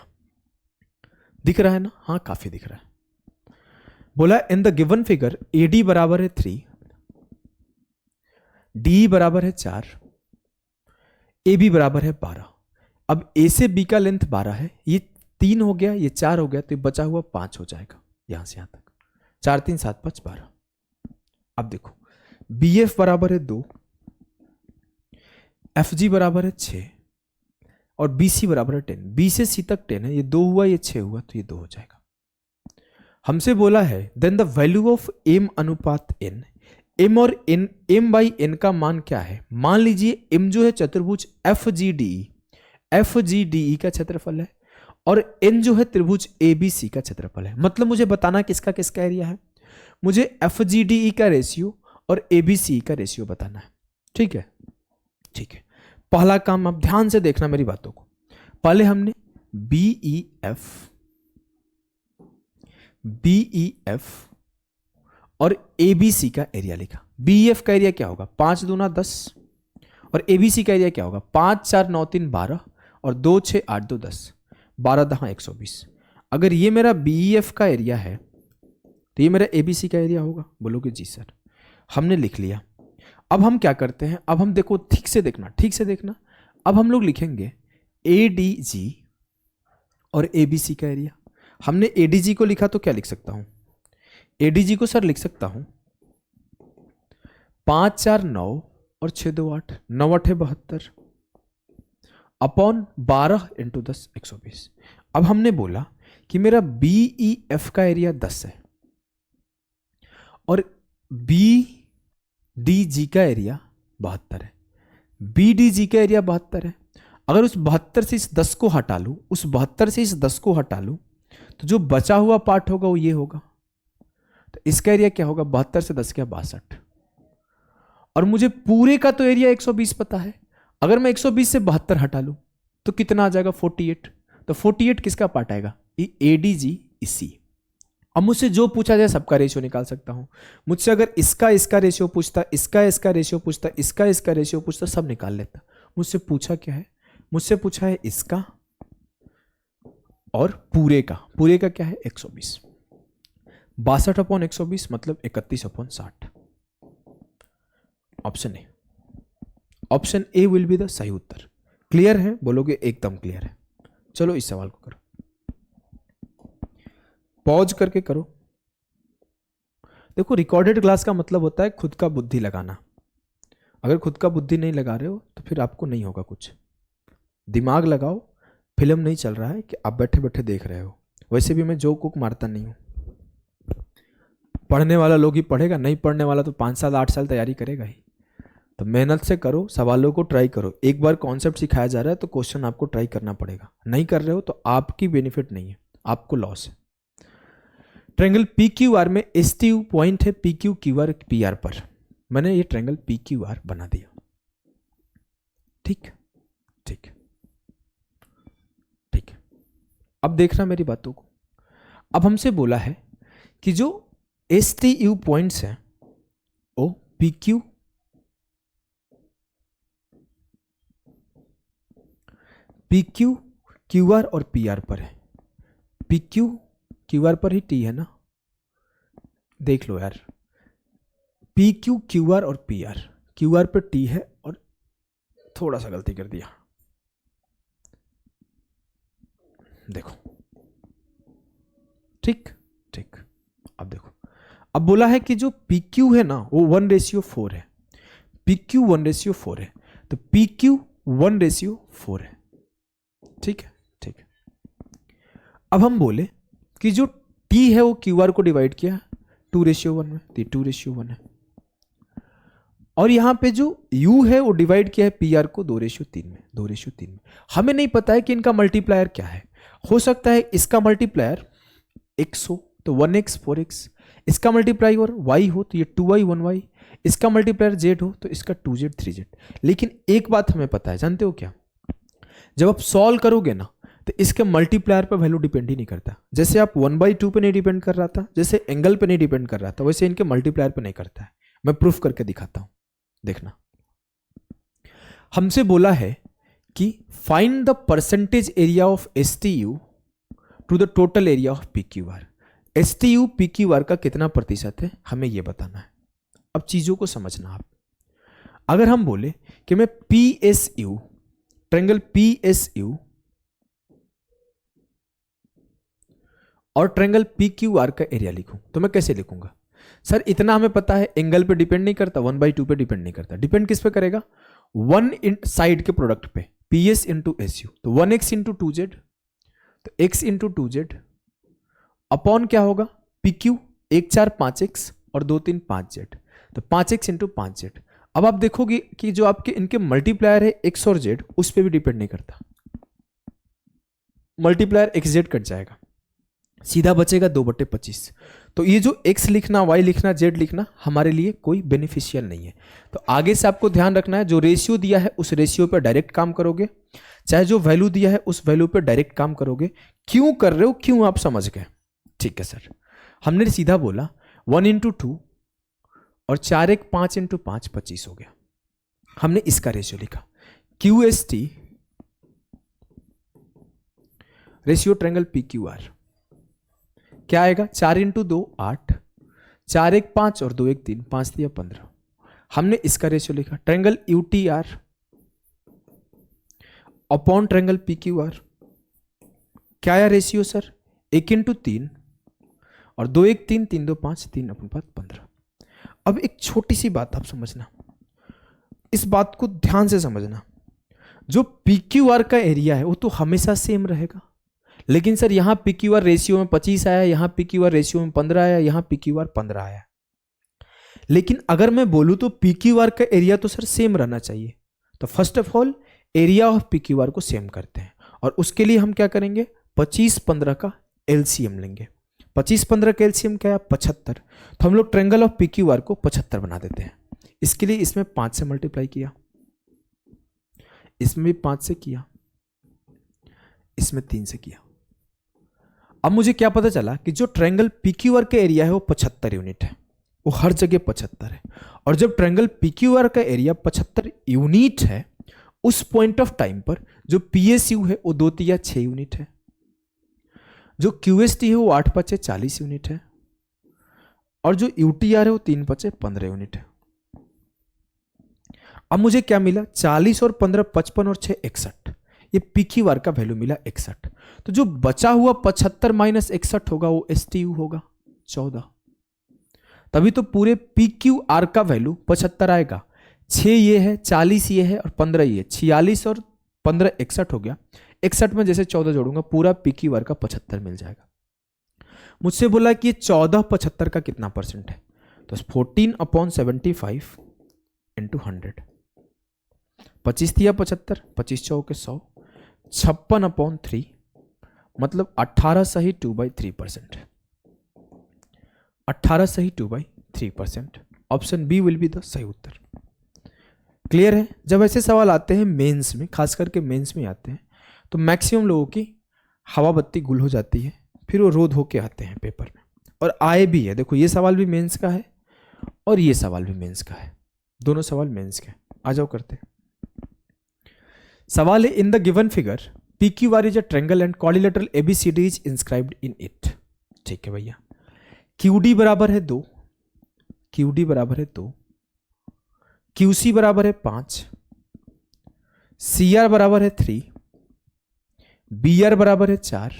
दिख रहा है ना? हाँ काफी दिख रहा है। बोला in the given figure AD बराबर है 3, DE बराबर है 4, AB बराबर है 12। अब A से B का लेंथ 12 है, ये 3 हो गया, ये 4 हो गया, तो ये बचा हुआ 5 हो जाएगा यहां से यहां तक। 4 3 7 5 12। अब देखो BF बराबर है 2, FG बराबर है 6 और BC बराबर है 10। B से C तक 10 है, ये 2 हुआ, ये 6 हुआ, तो ये 2 हो जाएगा। हमसे बोला है then the value of M अनुपात N, M और N, M/N का मान क्या है? मान लीजिए M जो है चतुर्भुज FGDE, FGDE का क्षेत्रफल है, और N जो है त्रिभुज ABC का क्षेत्रफल है। मतलब मुझे बताना किसका किसका एरिया है, मुझे FGDE का रेशियो और ABC का रेशियो बताना है। ठीक है, ठीक है। पहला काम आप ध्यान से देखना मेरी बातों को। पहले हमने BEF और ABC का एरिया लिखा। BEF का एरिया क्या होगा? 5 दूना 10, और ABC का एरिया क्या होगा? 5 4 9 3 12 और 2 6 8 2 10, 12 10 120। अगर ये मेरा BEF का एरिया है तो ये मेरा ABC का एरिया होगा। बोलोगे जी सर, हमने लिख लिया। अब हम क्या करते हैं? अब हम देखो, ठीक से देखना, ठीक से देखना। अब हम लोग लिखेंगे ADG और ABC का एरिया। हमने ADG को लिखा तो क्या लिख सकता हूं? ADG को सर लिख सकता हूं 5 4 9 और 6 2 8, 9 8 72 अपॉन 12 × 10 120। अब हमने बोला कि मेरा BEF का एरिया 10 है और BDG का एरिया 72 है। BDG का एरिया 72 है। अगर उस 72 से इस 10 को हटा लूं, उस 72 से इस 10 को हटा लूं, तो जो बचा हुआ पार्ट होगा वो ये होगा। तो इसका एरिया क्या होगा? 72 से 10 क्या? 62। और मुझे पूरे का तो एरिया 120 पता है। अगर मैं 120 से 72 हटा लूं तो कितना आ जाएगा? 48। तो 48 किसका पार्ट आएगा? ADG इसी। अब मुझसे जो पूछा जाए सबका रेशियो निकाल सकता हूं। मुझसे अगर इसका रेशियो पूछता, इसका रेशियो पूछता, इसका रेशियो पूछता, सब निकाल लेता। मुझसे पूछा क्या है? मुझसे पूछा है इसका और पूरे का क्या है? 120। 62/120 मतलब 31/60। Option A, option A will be the सही उत्तर। क्लियर है? बोलोगे एकदम क्लियर है। चलो इस सवाल को करो, पॉज करके करो। देखो, रिकॉर्डेड क्लास का मतलब होता है खुद का बुद्धि लगाना। अगर खुद का बुद्धि नहीं लगा रहे हो तो फिर आपको नहीं होगा कुछ। दिमाग लगाओ। फिल्म नहीं चल रहा है कि आप बैठे बैठे देख रहे हो। वैसे भी मैं जोक कुक मारता नहीं हूं। पढ़ने वाला लोग ही पढ़ेगा, नहीं पढ़ने वाला तो 5 साल 8 साल तैयारी करेगा ही। तो मेहनत से करो, सवालों को ट्राई करो। एक बार कॉन्सेप्ट सिखाया जा रहा है तो क्वेश्चन आपको ट्राई करना पड़ेगा। नहीं कर रहे हो तो आपकी बेनिफिट नहीं है, आपको लॉस है। ट्रायंगल PQR में STU पॉइंट है PQ QR PR पर। मैंने ये ट्रायंगल PQR बना दिया। ठीक ठीक ठीक। अब देखना मेरी बातों को। अब हमसे बोला है कि जो STU पॉइंट्स हैं वो PQ QR और PR पर है। PQ QR पर ही T है ना? देख लो यार, पी क्यू क्यू आर और पी आर, क्यू आर पे टी है और थोड़ा सा गलती कर दिया, देखो ठीक ठीक। अब देखो, अब बोला है कि जो पी क्यू है ना वो 1:4 है, पी क्यू 1:4 है, तो पी क्यू 1:4 है, ठीक है ठीक है। अब हम बोले कि जो टी है वो क्यू आर को डिवाइड किया 2:1 में, तो 2:1 है, और यहां पे जो u है वो डिवाइड किया है पी आर को 2:3 में, 2:3 में। हमें नहीं पता है कि इनका मल्टीप्लायर क्या है, हो सकता है इसका मल्टीप्लायर x हो तो 1x 4x, इसका मल्टीप्लायर y हो तो ये 2y 1y, इसका मल्टीप्लायर z हो तो इसका 2z 3z। लेकिन एक बात हमें पता है, जानते हो क्या, जब आप सॉल्व करोगे ना तो इसके मल्टीप्लायर पर वैल्यू डिपेंड ही नहीं करता। जैसे आप 1/2 पे नहीं डिपेंड कर रहा था, जैसे एंगल पे नहीं डिपेंड कर रहा था, वैसे इनके मल्टीप्लायर पे नहीं करता है। मैं प्रूफ करके दिखाता हूं, देखना। हमसे बोला है कि find the percentage area of STU to the total area of PQR. STU PQR का कितना प्रतिशत है हमें यह बताना है। अब चीजों को समझना आप, अगर हम बोले कि मैं पीएसयू, ट्रायंगल पीएसयू और ट्रायंगल पीक्यूआर का एरिया लिखूं तो मैं कैसे लिखूंगा? सर इतना हमें पता है, एंगल पे डिपेंड नहीं करता, 1/2 पे डिपेंड नहीं करता। डिपेंड किस पे करेगा? 1 साइड के प्रोडक्ट पे, PS इंटू SU, तो 1x इंटू 2z, तो x इंटू 2z अपॉन क्या होगा? PQ 1 4 5x और 2 3 5z, तो 5x इंटू 5z। अब आप देखोगे कि जो आपके इनके मल्टीप्लायर है x और z, उस पर भी डिपेंड नहीं करता, मल्टीप्लायर xz कट जाएगा, सीधा बचेगा 2/25। तो ये जो x लिखना, y लिखना, z लिखना हमारे लिए कोई बेनिफिशियल नहीं है। तो आगे से आपको ध्यान रखना है, जो रेशियो दिया है उस रेशियो पर डायरेक्ट काम करोगे, चाहे जो वैल्यू दिया है उस वैल्यू पर डायरेक्ट काम करोगे। क्यों कर रहे हो, क्यों आप समझ गए, ठीक है सर। हमने सीधा बोला 1 इंटू 2 और 4 1 5 इंटू 5 25 हो गया। हमने इसका रेशियो लिखा, QST रेशियो ट्रायंगल PQR क्या आएगा? 4 इंटू 2 8, 4 1 5 और 2 1 3, 5 3 15। हमने इसका रेशियो लिखा, triangle UTR upon triangle PQR क्या आया रेशियो सर? 1 इंटू 3 और 2 1 3, 3 2 5, 3/5 15। अब एक छोटी सी बात आप समझना, इस बात को ध्यान से समझना, जो PQR का एरिया है वो तो हमेशा सेम रहेगा, लेकिन सर यहां PQR रेशियो में 25 आया, यहां PQR रेशियो में 15 आया, यहां PQR 15 आया। लेकिन अगर मैं बोलूं तो PQR का एरिया तो सर सेम रहना चाहिए। तो first of all area of PQR को सेम करते हैं, और उसके लिए हम क्या करेंगे? 25 15 का LCM लेंगे। 25 15 का LCM क्या है? 75। तो हम लोग ट्रायंगल ऑफ PQR को 75 बना देते हैं। इसके लिए इसमें 5 से मल्टीप्लाई किया, इसमें भी 5 से किया, इसमें 3 से किया। अब मुझे क्या पता चला कि जो ट्रायंगल PQR का एरिया है वो 75 यूनिट है, वो हर जगह 75 है। और जब ट्रायंगल PQR का एरिया 75 यूनिट है, उस पॉइंट ऑफ टाइम पर जो PSU है वो 2 3 6 यूनिट है, जो QST है वो 8 5 40 यूनिट है, और जो UTR है वो 3 5 15 यूनिट है। अब मुझे क्या मिला? 40 और 15 55 और 6 61, ये PQR का वैल्यू मिला 61। तो जो बचा हुआ 75 माइनस 61 होगा वो STU होगा 14। तभी तो पूरे PQR का वैल्यू 75 आएगा। 6 ये है, 40 ये है और 15 ये, 46 और 15 61 हो गया। 61 में जैसे 14 जोड़ूंगा पूरा PQR का 75 मिल जाएगा। मुझसे बोला कि ये 14 75 का कितना परसेंट है? तो 14/75 इंटू 100, 25 3 75, 25 चौके 100, 56/3 मतलब 18 सही 2/3%। 18 सही 2/3%। Option B will be the सही उत्तर। क्लियर है? जब ऐसे सवाल आते हैं मेंस में, खास करके मेंस में आते हैं, तो मैक्सिमम लोगों की हवा बत्ती गुल हो जाती है, फिर वो रोध होके आते हैं पेपर में, और आए भी है। देखो ये सवाल भी मेंस का है और ये सवाल भी मेंस का है, दोनों सवाल मेंस के। आ जाओ करते हैं। सवाल है, in the given figure PQR is a triangle and quadrilateral ABCD is inscribed in it. ठीक है भैया, QD बराबर है 2, क्यू डी बराबर है 2, क्यू सी बराबर है 5, सी आर बराबर है 3, बी आर बराबर है 4,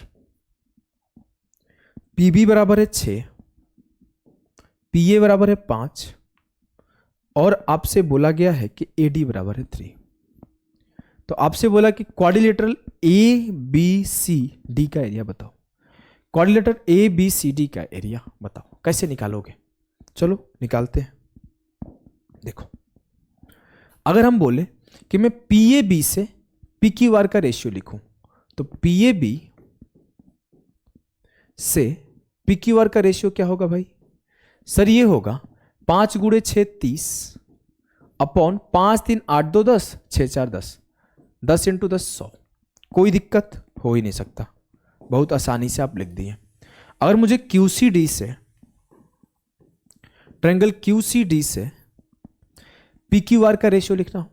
पी बी बराबर है 6, पी ए बराबर है 5 और आपसे बोला गया है कि ए डी बराबर है 3। तो आपसे बोला कि quadrilateral A B C D का एरिया बताओ। Quadrilateral A B C D का एरिया बताओ, कैसे निकालोगे? चलो निकालते हैं। देखो, अगर हम बोले कि मैं पी ए बी से पी क्यू आर का रेशियो लिखूं, तो पी ए बी से पी क्यू आर का रेशियो क्या होगा भाई? सर ये होगा 5 गुणे 6 30 अपॉन 5 3 8 2 10 6 4 10 10 इंटू 10 100। कोई दिक्कत हो ही नहीं सकता, बहुत आसानी से आप लिख दिए। अगर मुझे QCD से ट्रायंगल QCD से PQR का रेशियो लिखना हो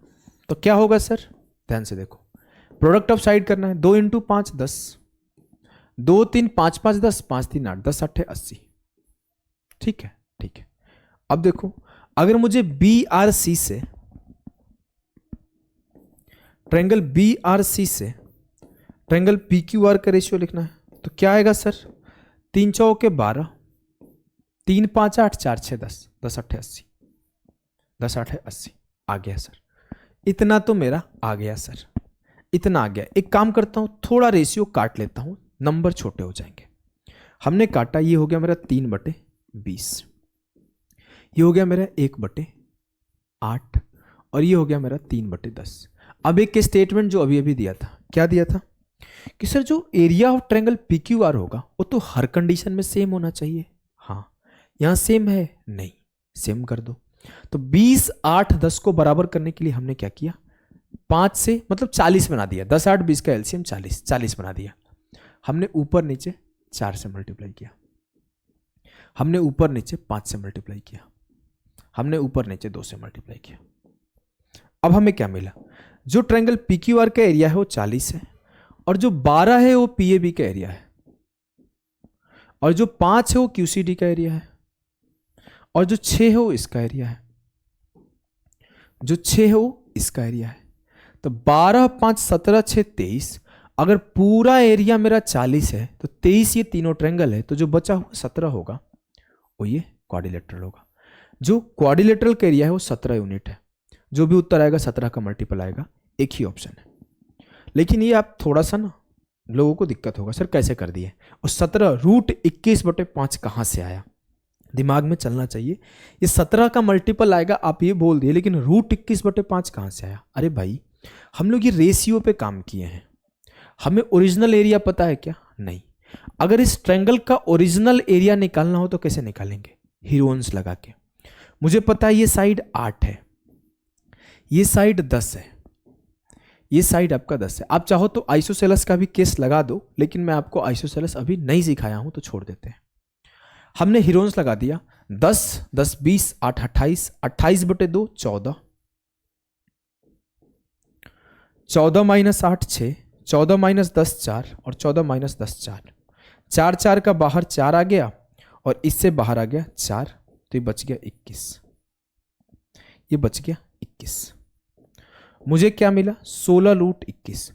तो क्या होगा सर? ध्यान से देखो, प्रोडक्ट ऑफ साइड करना है। 2 इंटू 5 10, 2 3 5 5 10 5 3 8 10 8 80। ठीक है, ठीक है। अब देखो, अगर मुझे BRC से ट्रायंगल BRC से ट्रायंगल PQR का रेशियो लिखना है तो क्या आएगा सर? 3 चौके 12, 3 5 8 4 6 10 10 8 80 10 8 80। आ गया सर, इतना तो मेरा आ गया सर, इतना आ गया। एक काम करता हूं, थोड़ा रेशियो काट लेता हूं, नंबर छोटे हो जाएंगे। हमने काटा, ये हो गया मेरा 3/20, ये हो गया मेरा 1/8 और ये हो गया मेरा 3/10। अब एक स्टेटमेंट जो अभी अभी दिया था, क्या दिया था कि सर जो एरिया ऑफ ट्रायंगल PQR होगा वो तो हर कंडीशन में सेम होना चाहिए। हाँ, यहां सेम है? नहीं, सेम कर दो। तो 20 8 10 को बराबर करने के लिए हमने क्या किया? 5 से मतलब 40 बना दिया। 10 8 20 का एलसीएम 40 बना दिया। हमने ऊपर नीचे 4 से मल्टीप्लाई किया, हमने ऊपर नीचे 5 से मल्टीप्लाई किया, हमने ऊपर नीचे 2 से मल्टीप्लाई किया। अब हमें क्या मिला? जो ट्रायंगल PQR का एरिया है वो 40 है और जो 12 है वो PAB का एरिया है और जो 5 है वो QCD का एरिया है और जो 6 है वो इसका एरिया है, जो 6 है वो इसका एरिया है। तो 12 5 17 6 23। अगर पूरा एरिया मेरा 40 है तो 23 ये तीनों ट्रायंगल है, तो जो बचा हुआ 17 होगा वो ये क्वाड्रिलेटरल होगा। जो क्वाड्रिलेटरल का एरिया है वो 17 यूनिट है। जो भी उत्तर आएगा 17 का मल्टीपल आएगा, एक ही ऑप्शन है। लेकिन ये आप थोड़ा सा ना लोगों को दिक्कत होगा, सर कैसे कर दिए? और 17 √21/5 कहाँ से आया? दिमाग में चलना चाहिए। ये 17 का मल्टीपल आएगा आप ये बोल दिए, लेकिन √21/5 कहाँ से आया? अरे भाई, हम लोग ये रेशियो पे काम किए हैं, हमें ओरिजिनल एरिया पता है क्या? नहीं। अगर इस ट्रायंगल का ओरिजिनल एरिया निकालना हो तो कैसे निकालेंगे? हीरोन्स लगा के। मुझे पता है ये साइड 8 है, ये साइड 10 है, ये साइड आपका 10 है। आप चाहो तो आइसोसेलेस का भी केस लगा दो, लेकिन मैं आपको आइसोसेलेस अभी नहीं सिखाया हूं तो छोड़ देते हैं। हमने हीरोन्स लगा दिया। 10 10 20 8 28, 28/2 14, 14 - 8 6, 14 - 10 4 और 14 - 10 4। 4 4 का बाहर 4 आ गया और इससे बाहर आ गया 4, तो ये बच गया 21, ये बच गया 21। मुझे क्या मिला? 16√21।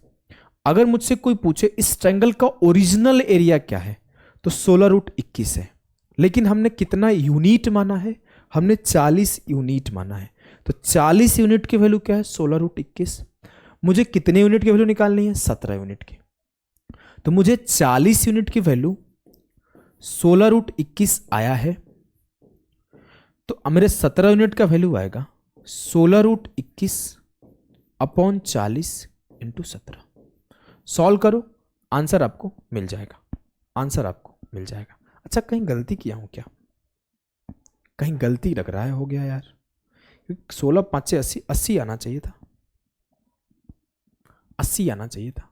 अगर मुझसे कोई पूछे इस ट्रायंगल का ओरिजिनल एरिया क्या है तो 16√21 है, लेकिन हमने कितना यूनिट माना है? हमने 40 यूनिट माना है। तो 40 यूनिट की वैल्यू क्या है? 16√21। मुझे कितने यूनिट की वैल्यू निकालनी है? 17 यूनिट की। तो मुझे 40 यूनिट की वैल्यू 16√21 आया है, तो मेरे 17 यूनिट का वैल्यू आएगा 16√21/40 × 17। सॉल्व करो, आंसर आपको मिल जाएगा, आंसर आपको मिल जाएगा। अच्छा, कहीं गलती किया हूं क्या? कहीं गलती लग रहा है, हो गया यार। 16 5 से 80, 80 आना चाहिए था, 80 आना चाहिए था,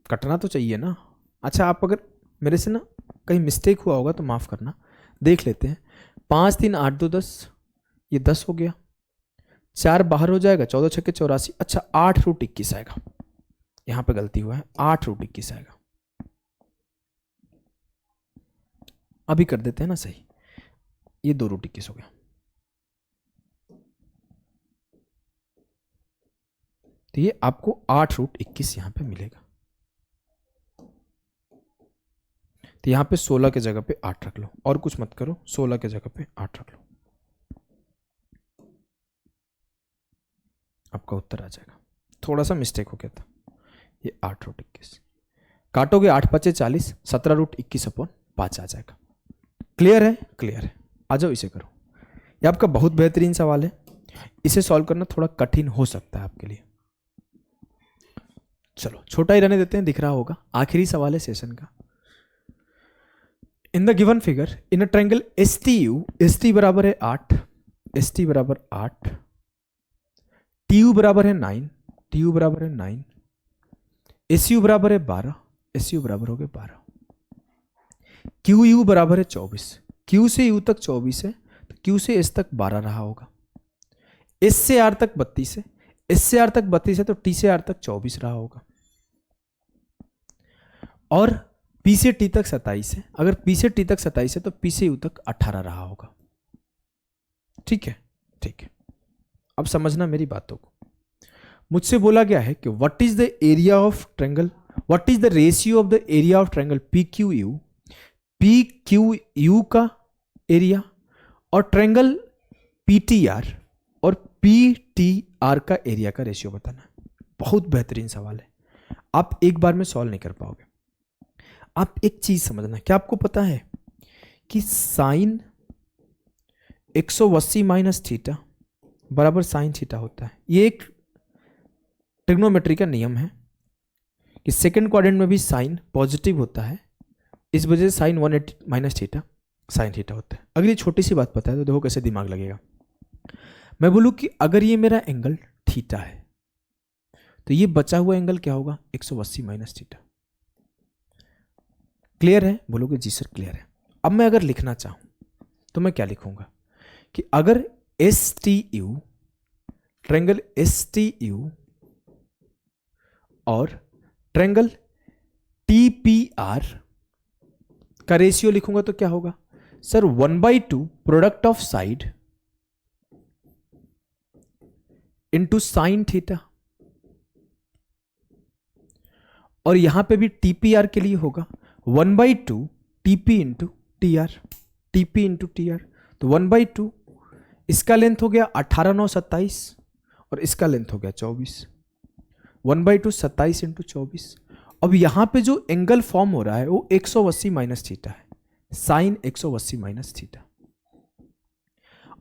कटना तो चाहिए ना। अच्छा, आप अगर मेरे से ना कहीं मिस्टेक हुआ होगा तो माफ करना, देख लेते हैं। 5 3 8 2 10, ये 10 हो गया, 4 बाहर हो जाएगा, 14 6 84। अच्छा, 8√21 आएगा, यहां पे गलती हुआ है, 8√21 आएगा। अभी कर देते हैं ना सही। ये 2√21 हो गया। तो ये आपको 8√21 यहां पे मिलेगा। तो यहां पे 16 के जगह पे 8 रख लो, और कुछ मत करो, 16 के जगह पे 8 रख लो, आपका उत्तर आ जाएगा। थोड़ा सा मिस्टेक हो गया था, ये 8√21 काटोगे 8×5 = 40, 17√21/5 आ जाएगा। क्लियर है? क्लियर है। आ जाओ इसे करो। ये आपका बहुत बेहतरीन सवाल है, इसे सॉल्व करना थोड़ा कठिन हो सकता है आपके लिए। चलो छोटा ही रहने देते हैं, दिख रहा होगा। आखिरी सवाल है सेशन का। In the given figure in a triangle STU, ST बराबर है 8, ST बराबर 8, TU बराबर है 9, TU बराबर है 9, SU बराबर है 12, SU बराबर हो गया 12, QU बराबर है 24, Q से U तक 24 है, तो Q से S तक 12 रहा होगा, S से R तक 32 है, S से R तक 32 है, तो T से R तक 24 रहा होगा, और P से T तक 27 है। अगर P से T तक 27 है तो P से U तक 18 रहा होगा। ठीक है, ठीक है। अब समझना मेरी बातों को। मुझसे बोला गया है कि what is the area of triangle, what is the ratio of the area of triangle PQU, PQU का एरिया और ट्रायंगल PTR और PTR का एरिया का रेशियो बताना है। बहुत बेहतरीन सवाल है, आप एक बार में सॉल्व नहीं कर पाओगे। आप एक चीज समझना, क्या आपको पता है कि साइन 180 माइनस थीटा बराबर साइन थीटा होता है। ये एक ट्रिग्नोमेट्री का नियम है कि सेकंड क्वाड्रेंट में भी साइन पॉजिटिव होता है, इस वजह से sine 180 minus theta sine theta होता है। अगर ये छोटी सी बात पता है तो देखो कैसे दिमाग लगेगा। मैं बोलूं कि अगर ये मेरा एंगल थीटा है तो ये बचा हुआ एंगल क्या होगा, 180 माइनस थीटा। क्लियर है? बोलोगे जी सर क्लियर है। अब मैं अगर लिखना चाहूं तो मैं क्या लिखूंगा कि अगर STU, ट्रायंगल STU और ट्रायंगल TPR का रेशियो लिखूंगा तो क्या होगा sir, 1/2 product of side into sine theta, और यहां पे भी TPR के लिए होगा 1/2 TP into TR, TP into TR। तो 1/2, इसका लेंथ हो गया 18, 9, 27 और इसका लेंथ हो गया 24, 1/2 27 इंटू 24। अब यहां पे जो एंगल फॉर्म हो रहा है वो 180 माइनस थीटा है, साइन 180 माइनस थीटा।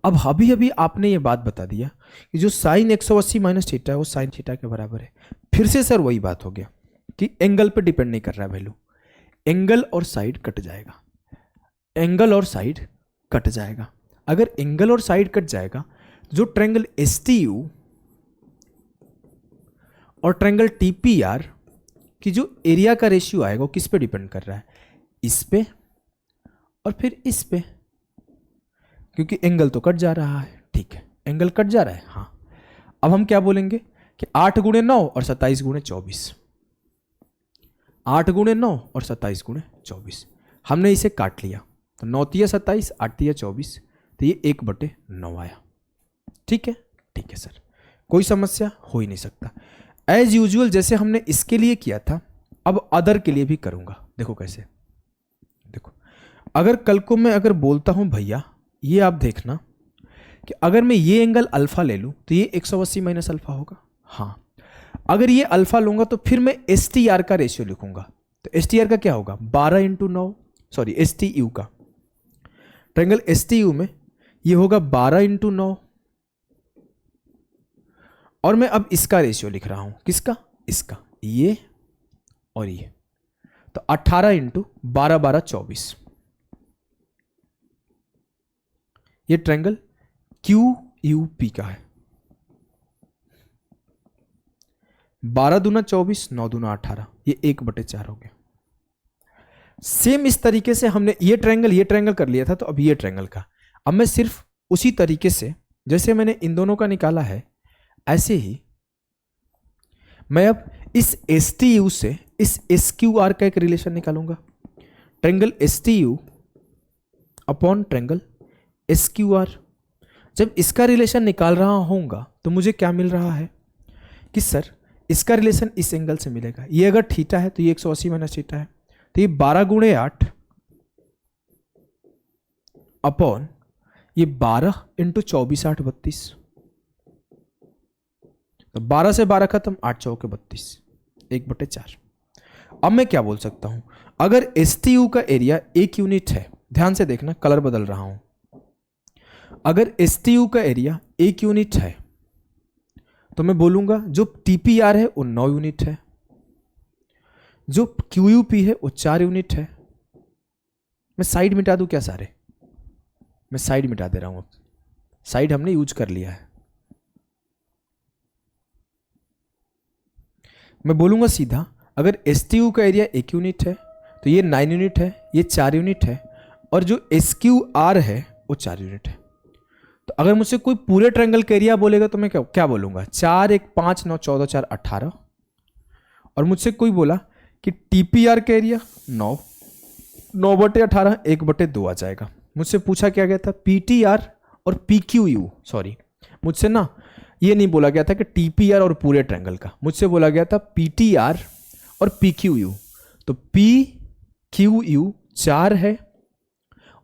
अब अभी अभी आपने ये बात बता दिया कि जो साइन 180 माइनस थीटा है वो साइन थीटा के बराबर है। फिर से सर वही बात हो गया कि एंगल पे डिपेंड नहीं कर रहा है वैल्यू, एंगल और साइड कट जाएगा, एंगल और साइड कट जाएगा। अगर एंगल और साइड कट जाएगा, जो ट्रायंगल STU और ट्रायंगल TPR की जो एरिया का रेशियो आएगा वो किस पे डिपेंड कर रहा है, इस पे और फिर इस पे, क्योंकि एंगल तो कट जा रहा है। ठीक है, एंगल कट जा रहा है। हाँ, अब हम क्या बोलेंगे कि 8 × 9 और 27 × 24, 8 × 9 और 27 × 24। हमने इसे काट लिया तो 9 × 27, 8 × 24, तो ये 1/9 आया। ठीक है, ठीक है सर, कोई समस्या हो ही नहीं सकता। एज यूजुअल जैसे हमने इसके लिए किया था, अब अदर के लिए भी करूंगा। देखो कैसे, देखो अगर कल को मैं अगर बोलता हूं भैया ये आप देखना कि अगर मैं ये एंगल अल्फा ले लूं तो ये 180 माइनस अल्फा होगा। हाँ, अगर ये अल्फा लूंगा तो फिर मैं STR का रेशियो लिखूंगा। तो STR का क्या होगा, 12 × 9, सॉरी STU का, ट्रायंगल STU में ये होगा 12 × 9, और मैं अब इसका रेशियो लिख रहा हूं, किसका, इसका, ये और ये, तो 18 × 12, 12, 24। ये ट्रायंगल QUP का है। 12 दूना 24, 9 दूना 18, ये 1/4 हो गया। सेम इस तरीके से हमने ये ट्रायंगल कर लिया था, तो अब ये ट्रायंगल का, अब मैं सिर्फ उसी तरीके से जैसे मैंने इन दोनों का निकाला है ऐसे ही मैं अब इस STU से इस SQR का एक रिलेशन निकालूंगा। Triangle STU upon triangle SQR। जब इसका रिलेशन निकाल रहा होऊंगा तो मुझे क्या मिल रहा है कि सर इसका रिलेशन इस एंगल से मिलेगा। ये अगर थीटा है तो ये 180 माइनस थीटा है, तो ये 12 गुणे 8 अपॉन ये 12 इंटू 24 8 32। तो 12 से 12 खत्म, 8 चौके 32, 1/4। अब मैं क्या बोल सकता हूं, अगर STU का एरिया 1 यूनिट है, ध्यान से देखना कलर बदल रहा हूं, अगर STU का एरिया 1 यूनिट है तो मैं बोलूंगा जो TPR है वो 9 यूनिट है, जो QUP है वो 4 यूनिट है। मैं साइड मिटा दूं क्या सारे? मैं साइड मिटा दे रहा हूं, अब साइड हमने यूज कर लिया है। मैं बोलूंगा सीधा, अगर STU का एरिया 1 यूनिट है तो ये 9 यूनिट है, ये 4 यूनिट है, और जो SQR है वो 4 यूनिट है। तो अगर मुझसे कोई पूरे ट्रायंगल का एरिया बोलेगा तो मैं क्या बोलूंगा, 4 1 5 9 14 4 18। और मुझसे कोई बोला कि TPR का एरिया 9 9/18 1/2 आ जाएगा। मुझसे पूछा क्या गया था PTR और PQU, सॉरी मुझसे ना ये नहीं बोला गया था कि TPR और पूरे ट्रायंगल का, मुझसे बोला गया था PTR और PQU। तो PQU 4 है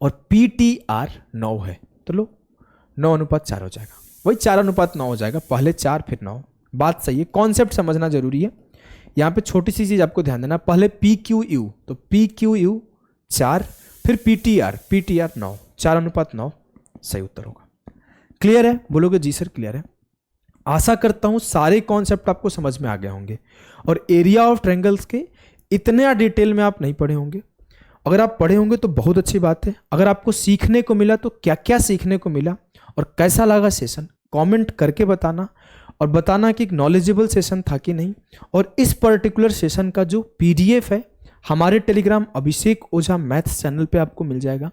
और PTR 9 है, तो लो 9:4 हो जाएगा, वही 4:9 हो जाएगा, पहले 4 फिर 9। बात सही है, कॉन्सेप्ट समझना जरूरी है। यहाँ पे छोटी सी चीज आपको ध्यान देना, पहले PQU, तो PQU 4 फिर PTR 9, 4:9 सही उत्तर होगा। क्लियर है? बोलोगे जी सर क्लियर है। आशा करता हूं सारे कॉन्सेप्ट आपको समझ में आ गए होंगे और एरिया ऑफ ट्रायंगल्स के इतने डिटेल में आप नहीं पढ़े होंगे। अगर आप पढ़े होंगे तो बहुत अच्छी बात है। अगर आपको सीखने को मिला तो क्या क्या सीखने को मिला और कैसा लगा सेशन, कमेंट करके बताना, और बताना कि एक नॉलेजेबल सेशन था कि नहीं। और इस पर्टिकुलर सेशन का जो PDF है हमारे टेलीग्राम अभिषेक ओझा मैथ्स चैनल पे आपको मिल जाएगा।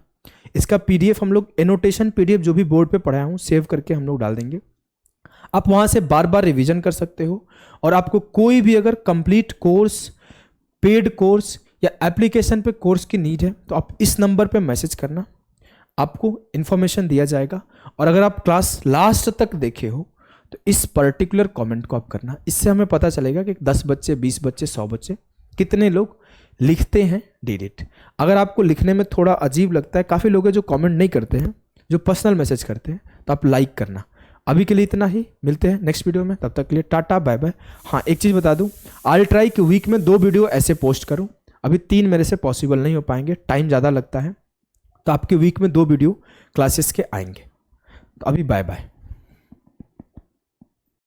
इसका PDF हम लोग एनोटेशन PDF जो भी बोर्ड पे पढ़ाया हूँ सेव करके हम लोग डाल देंगे, आप वहाँ से बार बार रिवीजन कर सकते हो। और आपको कोई भी अगर कंप्लीट कोर्स, पेड कोर्स या एप्लीकेशन पे कोर्स की नीड है तो आप इस नंबर पे मैसेज करना, आपको इन्फॉर्मेशन दिया जाएगा। और अगर आप क्लास लास्ट तक देखे हो तो इस पर्टिकुलर कमेंट को आप करना, इससे हमें पता चलेगा कि 10 बच्चे 20 बच्चे 100 बच्चे कितने लोग लिखते हैं डिलीट। अगर आपको लिखने में थोड़ा अजीब लगता है, काफ़ी लोग हैं जो कमेंट नहीं करते हैं, जो पर्सनल मैसेज करते हैं, तो आप लाइक करना। अभी के लिए इतना ही, मिलते हैं नेक्स्ट वीडियो में, तब तक के लिए टाटा बाय बाय। हाँ एक चीज़ बता दूँ, आई ट्राई कि वीक में 2 वीडियो ऐसे पोस्ट करूँ, अभी 3 मेरे से पॉसिबल नहीं हो पाएंगे, टाइम ज़्यादा लगता है, तो आपके वीक में 2 वीडियो क्लासेस के आएंगे। तो अभी बाय बाय।